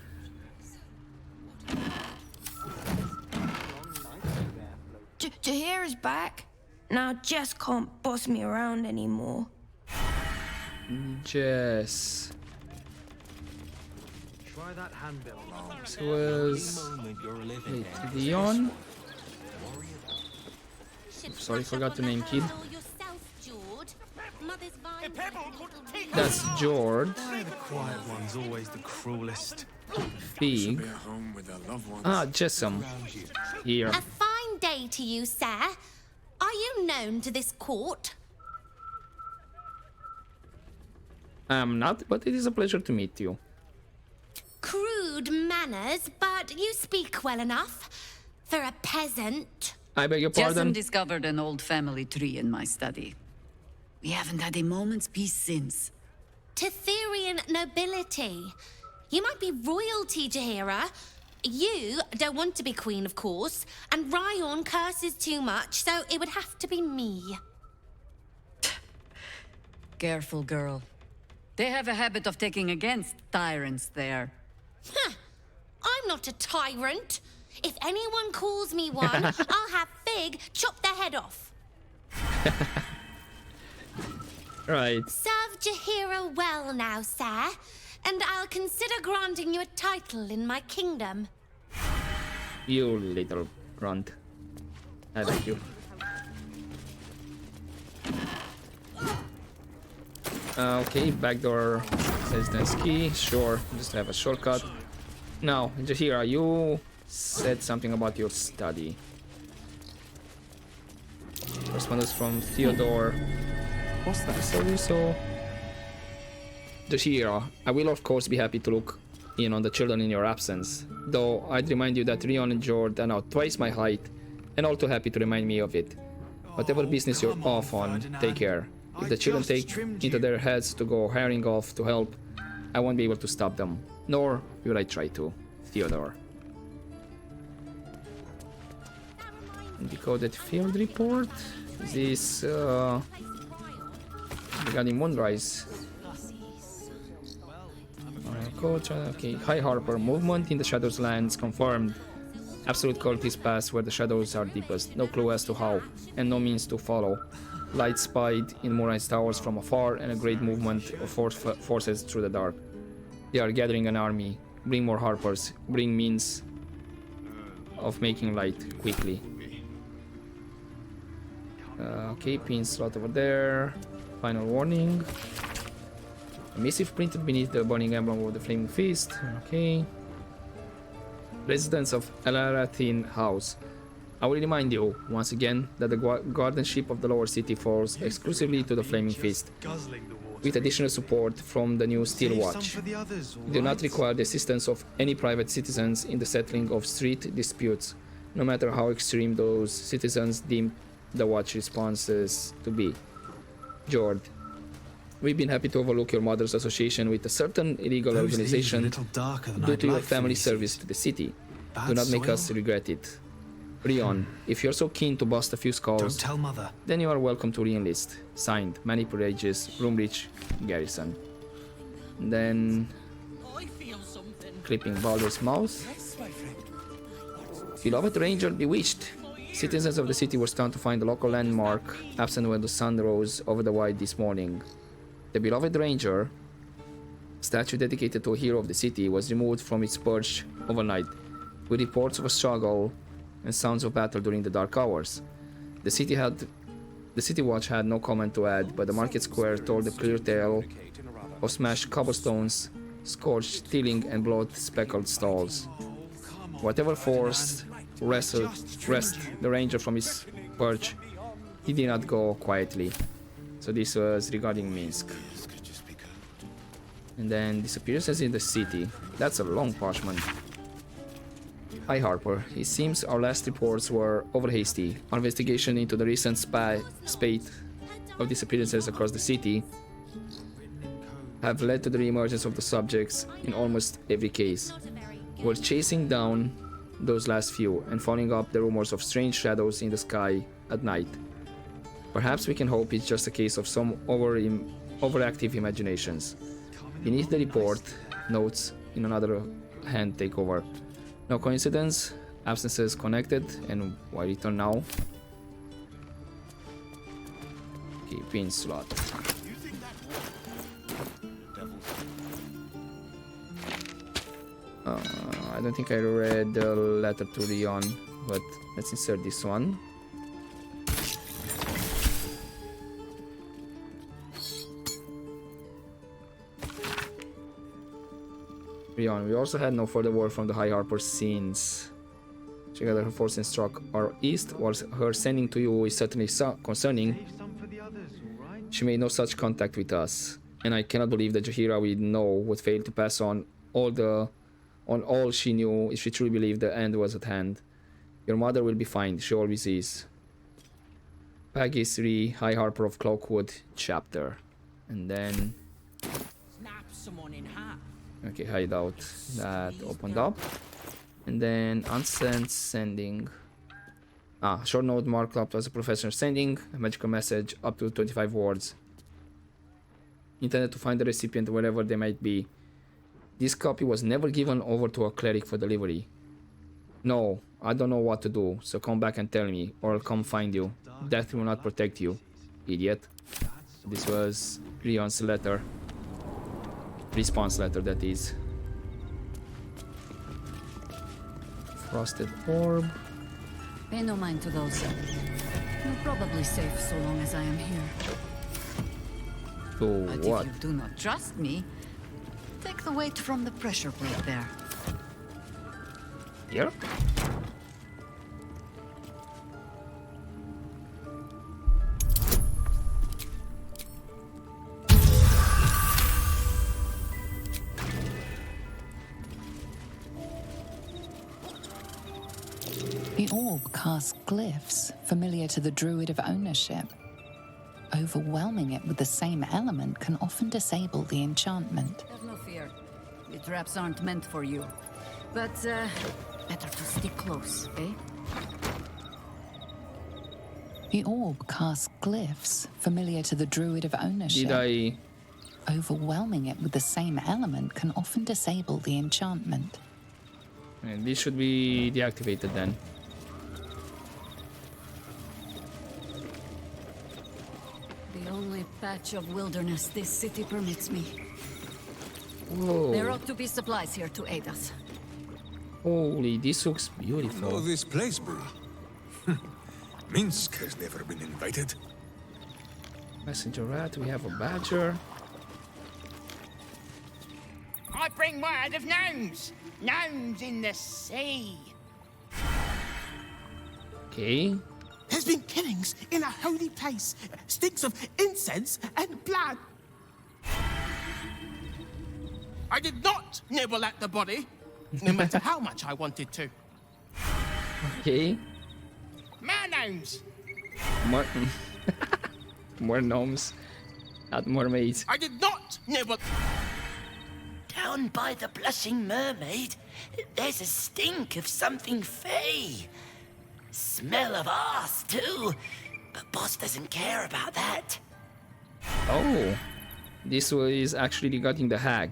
Jaheira's back. Now Jess can't boss me around anymore. Jess. Try that handbill. This was... Wait, Leon? Sorry, forgot to name kid. That's Jord. The quiet one's always the cruelest. Fig. Ah, Jessam. Here. A fine day to you, sir. Are you known to this court? I'm not, but it is a pleasure to meet you. Crude manners, but you speak well enough. For a peasant. I beg your Jessamine pardon? discovered an old family tree in my study. We haven't had a moment's peace since. Tetherian nobility. You might be royalty, Jaheira. You don't want to be queen, of course, and Ryon curses too much, so it would have to be me. Careful, girl. They have a habit of taking against tyrants there. Huh. I'm not a tyrant. If anyone calls me one, I'll have Fig chop their head off. Right. Serve Jaheira well now, sir, and I'll consider granting you a title in my kingdom. You little runt. I like you. Okay, backdoor residence key. Sure, just have a shortcut. Now, Jaheira, you said something about your study. Correspondence from Theodore. What's that? So. Jaheira, I will of course be happy to look in on the children in your absence, though I'd remind you that Ryon and Jord are now twice my height, and all too happy to remind me of it. Whatever business you're off on, take care. If the children take into their heads to go hiring off to help, I won't be able to stop them, nor will I try to. Theodore. Decoded field report. This regarding Moonrise. Coach, okay. High Harper. Movement in the Shadows lands confirmed. Absolute cultist pass where the shadows are deepest. No clue as to how, and no means to follow. Light spied in Moonrise towers from afar, and a great movement of forces through the dark. They are gathering an army. Bring more Harpers. Bring means of making light quickly. Okay, pin slot over there. Final warning. A missive printed beneath the burning emblem of the Flaming Fist. Okay. Residents of Elarathin House. I will remind you, once again, that the guardianship of the lower city falls exclusively to the Flaming Fist, with additional support from the new Steel Watch. We do not require the assistance of any private citizens in the settling of street disputes, no matter how extreme those citizens deem the Watch responses to be. Jord, we've been happy to overlook your mother's association with a certain illegal organization due to your family service to the city. Do not make us regret it. Ryon, if you're so keen to bust a few skulls, Don't tell Mother. then you are welcome to re-enlist. Signed, Manny Regis, Roomreach, Garrison. And then... clipping Baldur's mouth. Beloved Ranger Bewitched. Citizens of the city were stunned to find the local landmark absent when the sun rose over the Wide this morning. The Beloved Ranger, statue dedicated to a hero of the city, was removed from its perch overnight, with reports of a struggle and sounds of battle during the dark hours. The city watch had no comment to add, but the market square told a clear tale of smashed cobblestones, scorched tiling, and blood-speckled stalls. Whatever force wrest the ranger from his perch, he did not go quietly. So this was regarding Minsk. And then disappearances in the city. That's a long parchment. Hi Harper, it seems our last reports were over hasty. Our investigation into the recent spate of disappearances across the city have led to the re-emergence of the subjects in almost every case. We're chasing down those last few and following up the rumors of strange shadows in the sky at night. Perhaps we can hope it's just a case of some overactive imaginations. Beneath the report, notes in another hand take over. No coincidence, absences connected, and why return now? Okay, pin slot. I don't think I read the letter to Ryon, but let's insert this one. Ryon, we also had no further word from the High Harper since she gathered her force and struck our east, whilst her sending to you is certainly concerning. She made no such contact with us, and I cannot believe that Jaheira we know would fail to pass on all she knew if she truly believed the end was at hand. Your mother will be fine. She always is. Peggy 3, High Harper of Cloakwood chapter. And then... Snap someone in half. Okay, hideout. That opened up. And then unsent sending. Short note marked up as a professional sending. A magical message up to 25 words. Intended to find the recipient wherever they might be. This copy was never given over to a cleric for delivery. No, I don't know what to do, so come back and tell me, or I'll come find you. Death will not protect you, idiot. This was Rion's letter. Response letter, that is. Frosted orb. Pay no mind to those. You're probably safe so long as I am here. So But what? if you do not trust me, take the weight from the pressure plate there. Here? The orb casts glyphs familiar to the druid of ownership. Overwhelming it with the same element can often disable the enchantment. Have no fear. The traps aren't meant for you. But, better to stick close, eh? The orb casts glyphs familiar to the druid of ownership. Did I... Overwhelming it with the same element can often disable the enchantment. And this should be deactivated then. The only patch of wilderness this city permits me. Whoa. There ought to be supplies here to aid us. Holy, this looks Know beautiful. this place, bro? Minsk has never been invited. Messenger rat, we have a badger. I bring word of gnomes. Gnomes in the sea. Okay. There's been killings in a holy place. Stinks of incense and blood. I did not nibble at the body, no matter how much I wanted to. Okay. More gnomes. More, more gnomes. Not mermaids. I did not nibble. Down by the Blushing Mermaid, there's a stink of something fey. Smell of arse, too. But boss doesn't care about that. Oh. This is actually regarding the hag.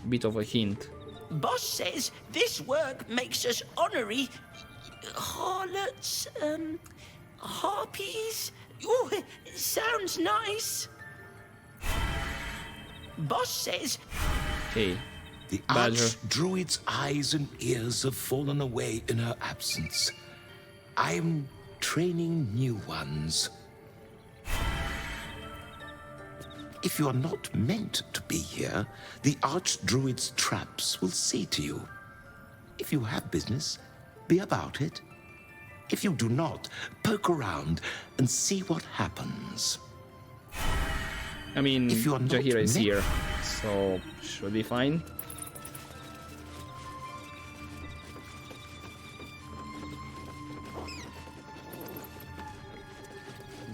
Bit of a hint. Boss says this work makes us honorary harlots, harpies. Ooh, sounds nice. Boss says... Okay. The Badger. Archdruid's eyes and ears have fallen away in her absence. I'm training new ones. If you are not meant to be here, the Archdruid's traps will say to you. If you have business, be about it. If you do not, poke around and see what happens. I mean, If you are not Jaheira is meant- here, so should be fine.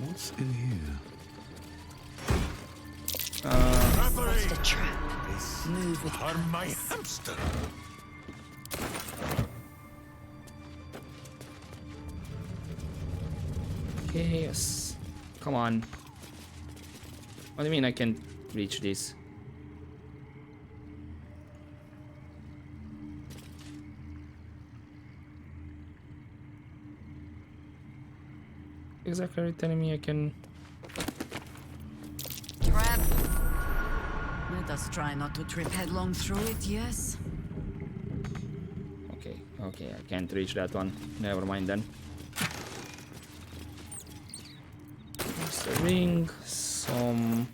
What's in here? What's the trap? Move with Harm my hamster. Okay, yes. Come on. What do you mean I can't reach this? Exactly, are you telling me I can... Trap. Let us try not to trip headlong through it, yes? Okay, okay, I can't reach that one. Never mind then. There's a ring, some...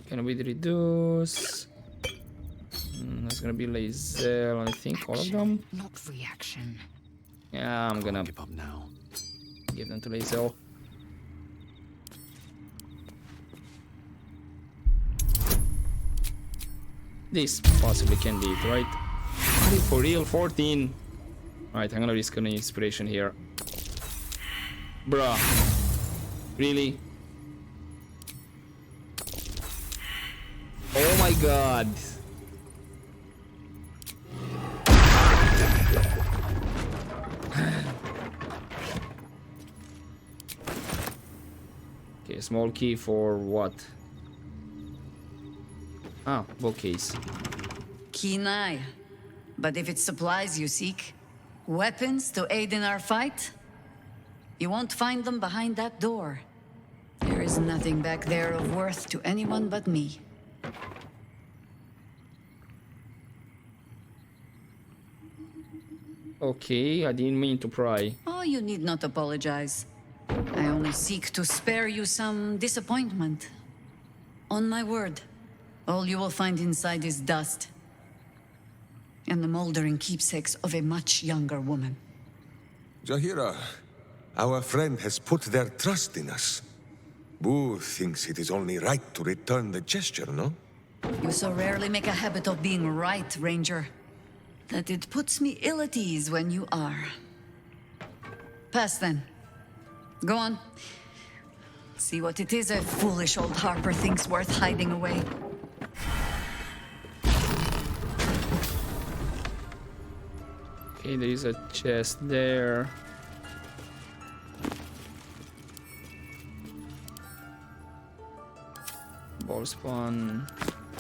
Can we reduce? That's gonna be laser, I think, all of them. Not reaction. Yeah, I'm gonna Give up now. give them to laser. This possibly can be it, right? For real, 14. Alright, I'm gonna risk an inspiration here. Bruh. Really? Oh my god. Okay, small key for what? Ah, bookcase. Keen eye. But if it's supplies you seek, weapons to aid in our fight, you won't find them behind that door. There is nothing back there of worth to anyone but me. Okay, I didn't mean to pry. Oh, you need not apologize. I only seek to spare you some disappointment. On my word, all you will find inside is dust. And the moldering keepsakes of a much younger woman. Jaheira, our friend has put their trust in us. Boo thinks it is only right to return the gesture, no? You so rarely make a habit of being right, Ranger, that it puts me ill at ease when you are. Pass then. Go on. See what it is a foolish old Harper thinks worth hiding away. Okay, there is a chest there. Ball spawn.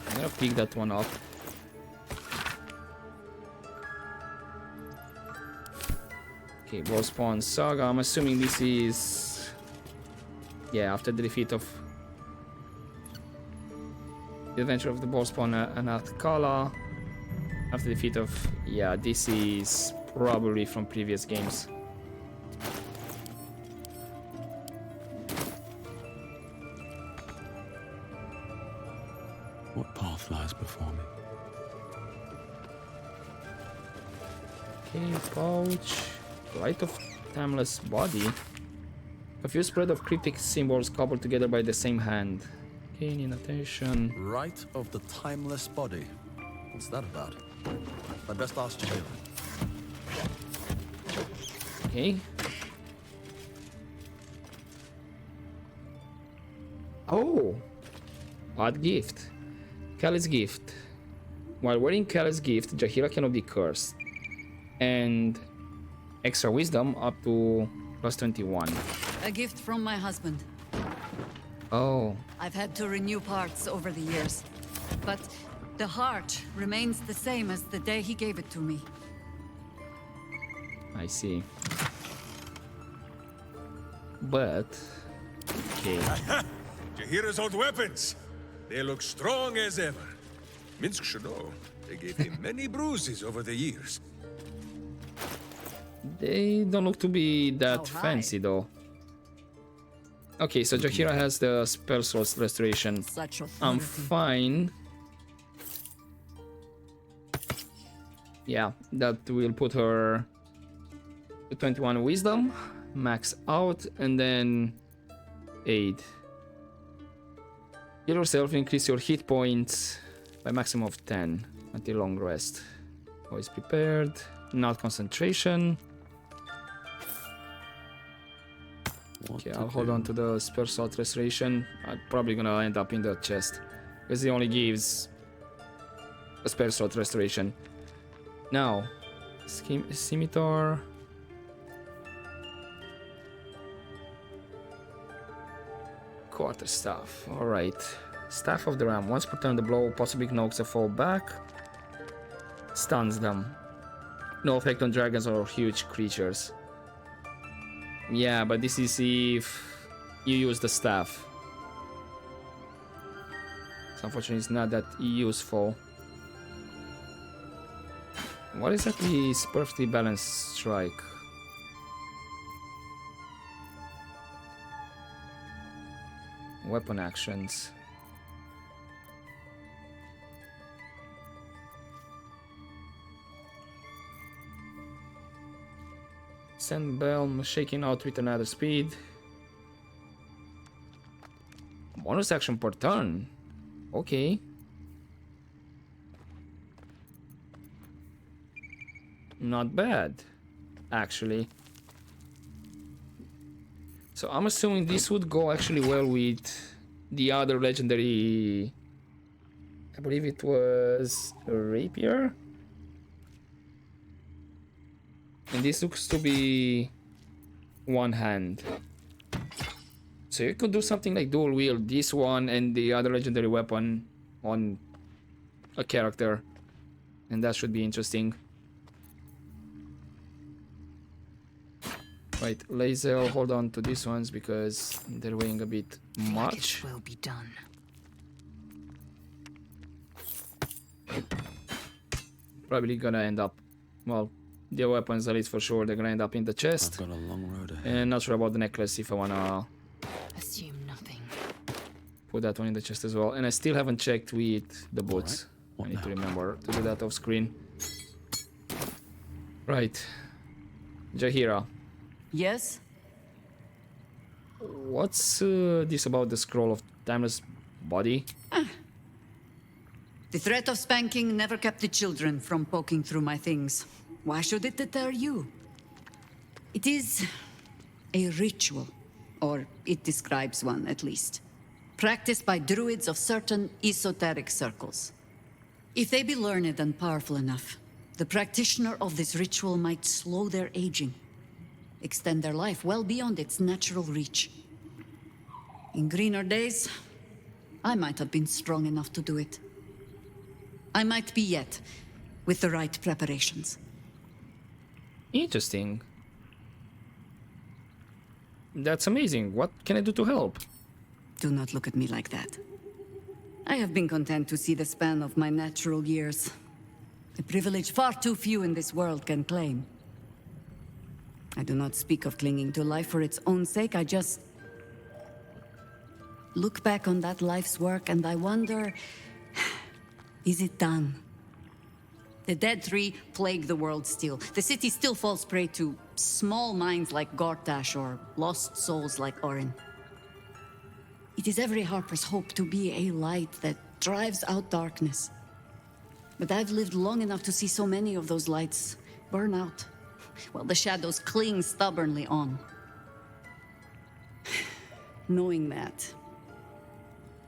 I'm gonna pick that one up. Okay, ball spawn saga. I'm assuming this is, yeah, after the defeat of the adventure of the ball spawn and Atkala. After the defeat of, yeah, this is probably from previous games. What path lies before me? Okay, pouch. Light of timeless body. A few spread of cryptic symbols cobbled together by the same hand. Okay, need attention. Rite of the timeless body. What's that about? I best ask Jaheira. Okay. Oh! Odd gift. Kali's gift. While wearing Kali's gift, Jaheira cannot be cursed. And extra wisdom up to plus 21. A gift from my husband. Oh. I've had to renew parts over the years, but the heart remains the same as the day he gave it to me. I see. But... okay. Jaheira's old weapons. They look strong as ever. Minsk should know. They gave him many bruises over the years. They don't look to be that fancy though. Okay, so Jaheira has the spell source restoration. I'm fine. Yeah, that will put her to 21 wisdom, max out, and then 8. Heal yourself, increase your hit points by maximum of 10 until long rest. Always prepared, not concentration. Okay, I'll hold on to the spell slot restoration. I'm probably gonna end up in the chest because it only gives a spell slot restoration. Now, scimitar. Quarterstaff. Alright. Staff of the Ram. Once per turn, the blow possibly knocks a foe back. Stuns them. No effect on dragons or huge creatures. Yeah, but this is if you use the staff. So unfortunately, it's not that useful. What exactly is perfectly balanced strike? Weapon actions. Send Bell shaking out with another speed. Bonus action per turn. Okay. Not bad. actually. So I'm assuming this would go actually well with the other legendary. I believe it was a rapier. And this looks to be one hand. So you could do something like dual wield this one and the other legendary weapon on a character. And that should be interesting. Right, laser, hold on to these ones because they're weighing a bit much. Will be done. Probably gonna end up, well, the weapons at least for sure, they're gonna end up in the chest. I've got a long road ahead. And not sure about the necklace if I wanna Assume nothing. put that one in the chest as well. And I still haven't checked with the boots. I need to remember to do that off screen. Right. Jaheira. Yes? What's this about the scroll of timeless body? The threat of spanking never kept the children from poking through my things. Why should it deter you? It is a ritual, or it describes one at least, practiced by druids of certain esoteric circles. If they be learned and powerful enough, the practitioner of this ritual might slow their aging, extend their life well beyond its natural reach. In greener days, I might have been strong enough to do it. I might be yet, with the right preparations. Interesting. That's amazing. What can I do to help? Do not look at me like that. I have been content to see the span of my natural years. A privilege far too few in this world can claim. I do not speak of clinging to life for its own sake, I just look back on that life's work and I wonder, is it done? The dead three plague the world still. The city still falls prey to small minds like Gortash or lost souls like Orin. It is every harper's hope to be a light that drives out darkness. But I've lived long enough to see so many of those lights burn out, while the shadows cling stubbornly on. Knowing that,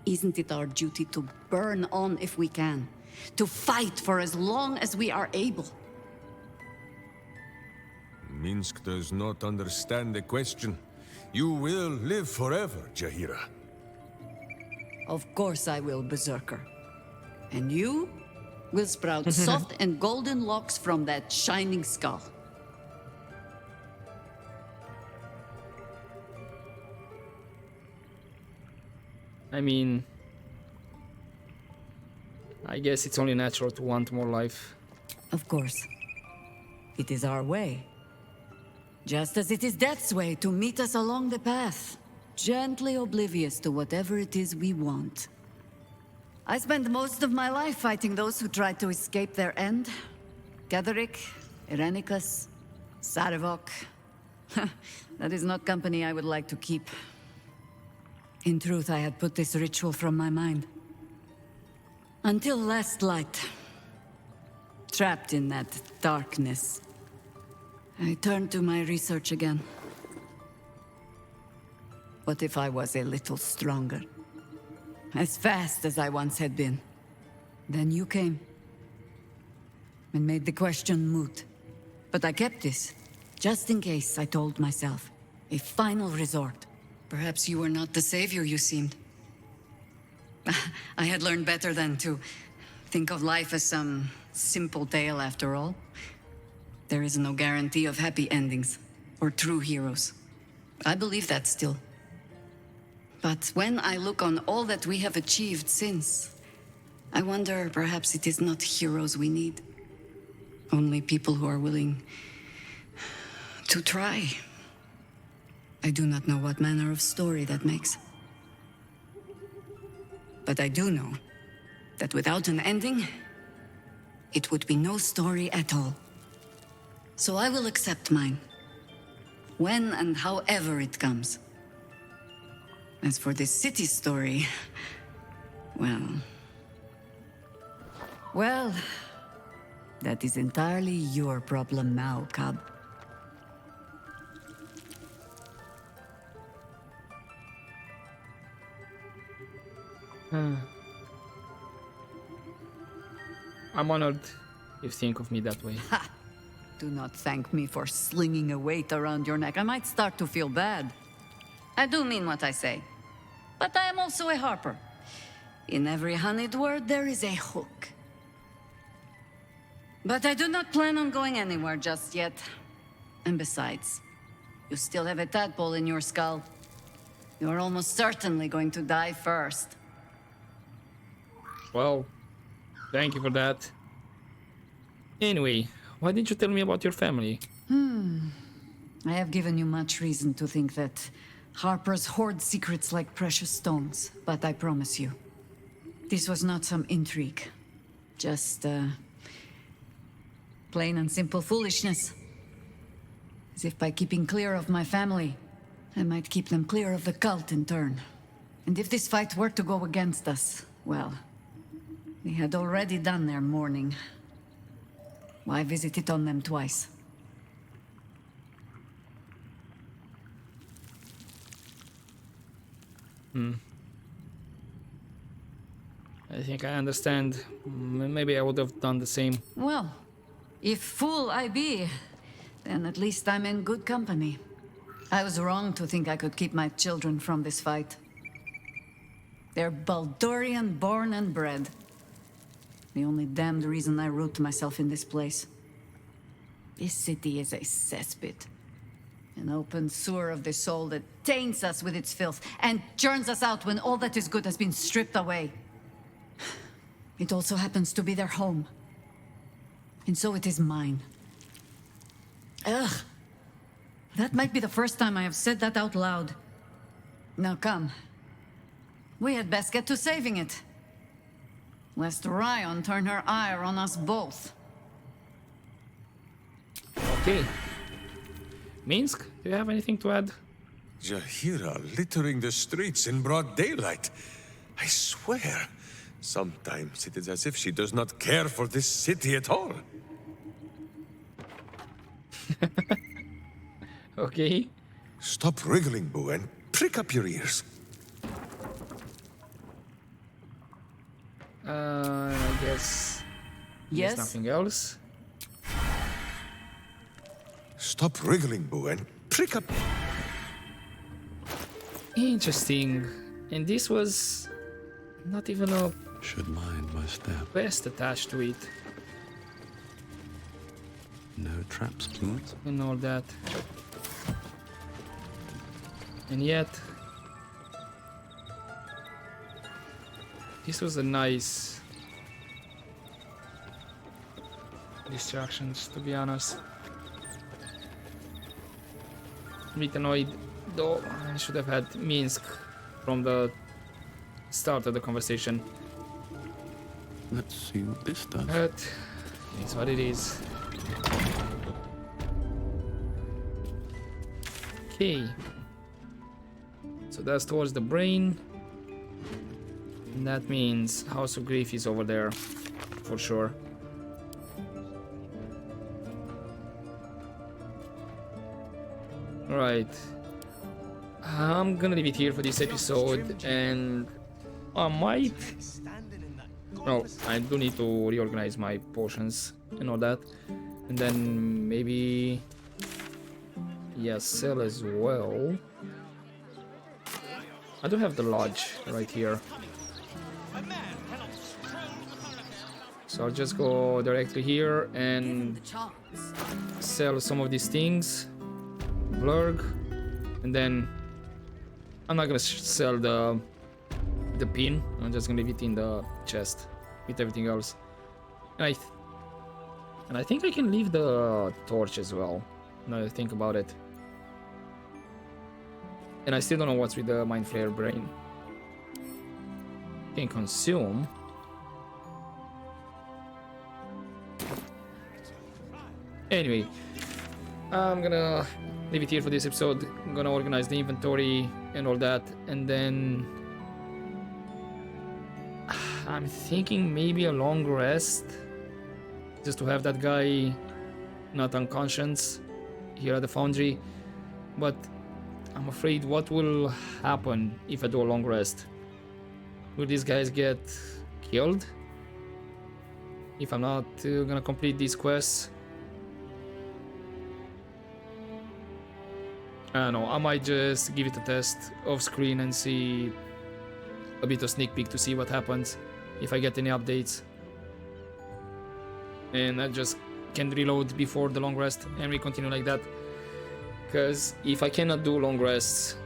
isn't it our duty to burn on if we can? To fight for as long as we are able? Minsk does not understand the question. You will live forever, Jaheira. Of course I will, Berserker. And you will sprout soft and golden locks from that shining skull. I mean, I guess it's only natural to want more life. Of course. It is our way. Just as it is Death's way to meet us along the path, gently oblivious to whatever it is we want. I spent most of my life fighting those who tried to escape their end. Gatherick, Irenicus, Sarevok. That is not company I would like to keep. In truth, I had put this ritual from my mind. Until last light. Trapped in that darkness. I turned to my research again. What if I was a little stronger? As fast as I once had been. Then you came. And made the question moot. But I kept this. Just in case, I told myself. A final resort. Perhaps you were not the savior you seemed. I had learned better than to think of life as some simple tale after all. There is no guarantee of happy endings, or true heroes. I believe that still. But when I look on all that we have achieved since, I wonder perhaps it is not heroes we need. Only people who are willing to try. I do not know what manner of story that makes. But I do know that without an ending, it would be no story at all. So I will accept mine. When and however it comes. As for this city story, well, that is entirely your problem now, Cub. I'm honored you think of me that way. Ha! Do not thank me for slinging a weight around your neck. I might start to feel bad. I do mean what I say. But I am also a harper. In every honeyed word, there is a hook. But I do not plan on going anywhere just yet. And besides, you still have a tadpole in your skull. You are almost certainly going to die first. Well, thank you for that. Anyway, why didn't you tell me about your family? I have given you much reason to think that Harpers hoard secrets like precious stones, but I promise you, this was not some intrigue. Just, plain and simple foolishness. As if by keeping clear of my family, I might keep them clear of the cult in turn. And if this fight were to go against us, well, they had already done their mourning. Why visit it on them twice? I think I understand. Maybe I would have done the same. Well, if fool I be, then at least I'm in good company. I was wrong to think I could keep my children from this fight. They're Baldurian born and bred. The only damned reason I root myself in this place. This city is a cesspit. An open sewer of the soul that taints us with its filth and churns us out when all that is good has been stripped away. It also happens to be their home. And so it is mine. Ugh. That might be the first time I have said that out loud. Now come. We had best get to saving it. Lest Ryan turn her ire on us both. Okay. Minsk, do you have anything to add? Jaheira littering the streets in broad daylight. I swear, sometimes it is as if she does not care for this city at all. Okay. Stop wriggling, Boo, and prick up your ears. I guess... Yes? There's nothing else. Stop wriggling, Boo, and prick up... Interesting. And this was... not even a... Should mind my step. quest attached to it. No traps, please. And all that. And yet... this was a nice... distractions, to be honest. A bit annoyed, though I should have had Minsk from the start of the conversation. Let's see what this does. But it's what it is. Okay. So that's towards the brain. And that means House of Grief is over there, for sure. Alright. I'm gonna leave it here for this episode, and I might... no, I do need to reorganize my potions and all that. And then maybe... yeah, sell as well. I do have the lodge right here. So I'll just go directly here and sell some of these things. Blurg. And then I'm not gonna sell the pin. I'm just gonna leave it in the chest with everything else. And I think I can leave the torch as well, now that I think about it. And I still don't know what's with the Mind Flayer brain. Can consume. Anyway, I'm gonna leave it here for this episode. I'm gonna organize the inventory and all that, and then I'm thinking maybe a long rest, just to have that guy not unconscious here at the foundry. But I'm afraid what will happen if I do a long rest. Will these guys get killed if I'm not gonna complete these quests? I don't know, I might just give it a test off screen and see a bit of sneak peek to see what happens if I get any updates. And I just can reload before the long rest and we continue like that. Because if I cannot do long rests,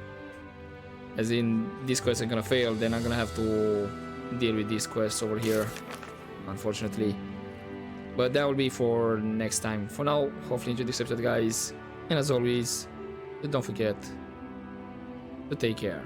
as in this quest is gonna fail, then I'm gonna have to deal with these quests over here, unfortunately. But that will be for next time. For now, hopefully enjoy this episode, guys. And as always, don't forget to take care.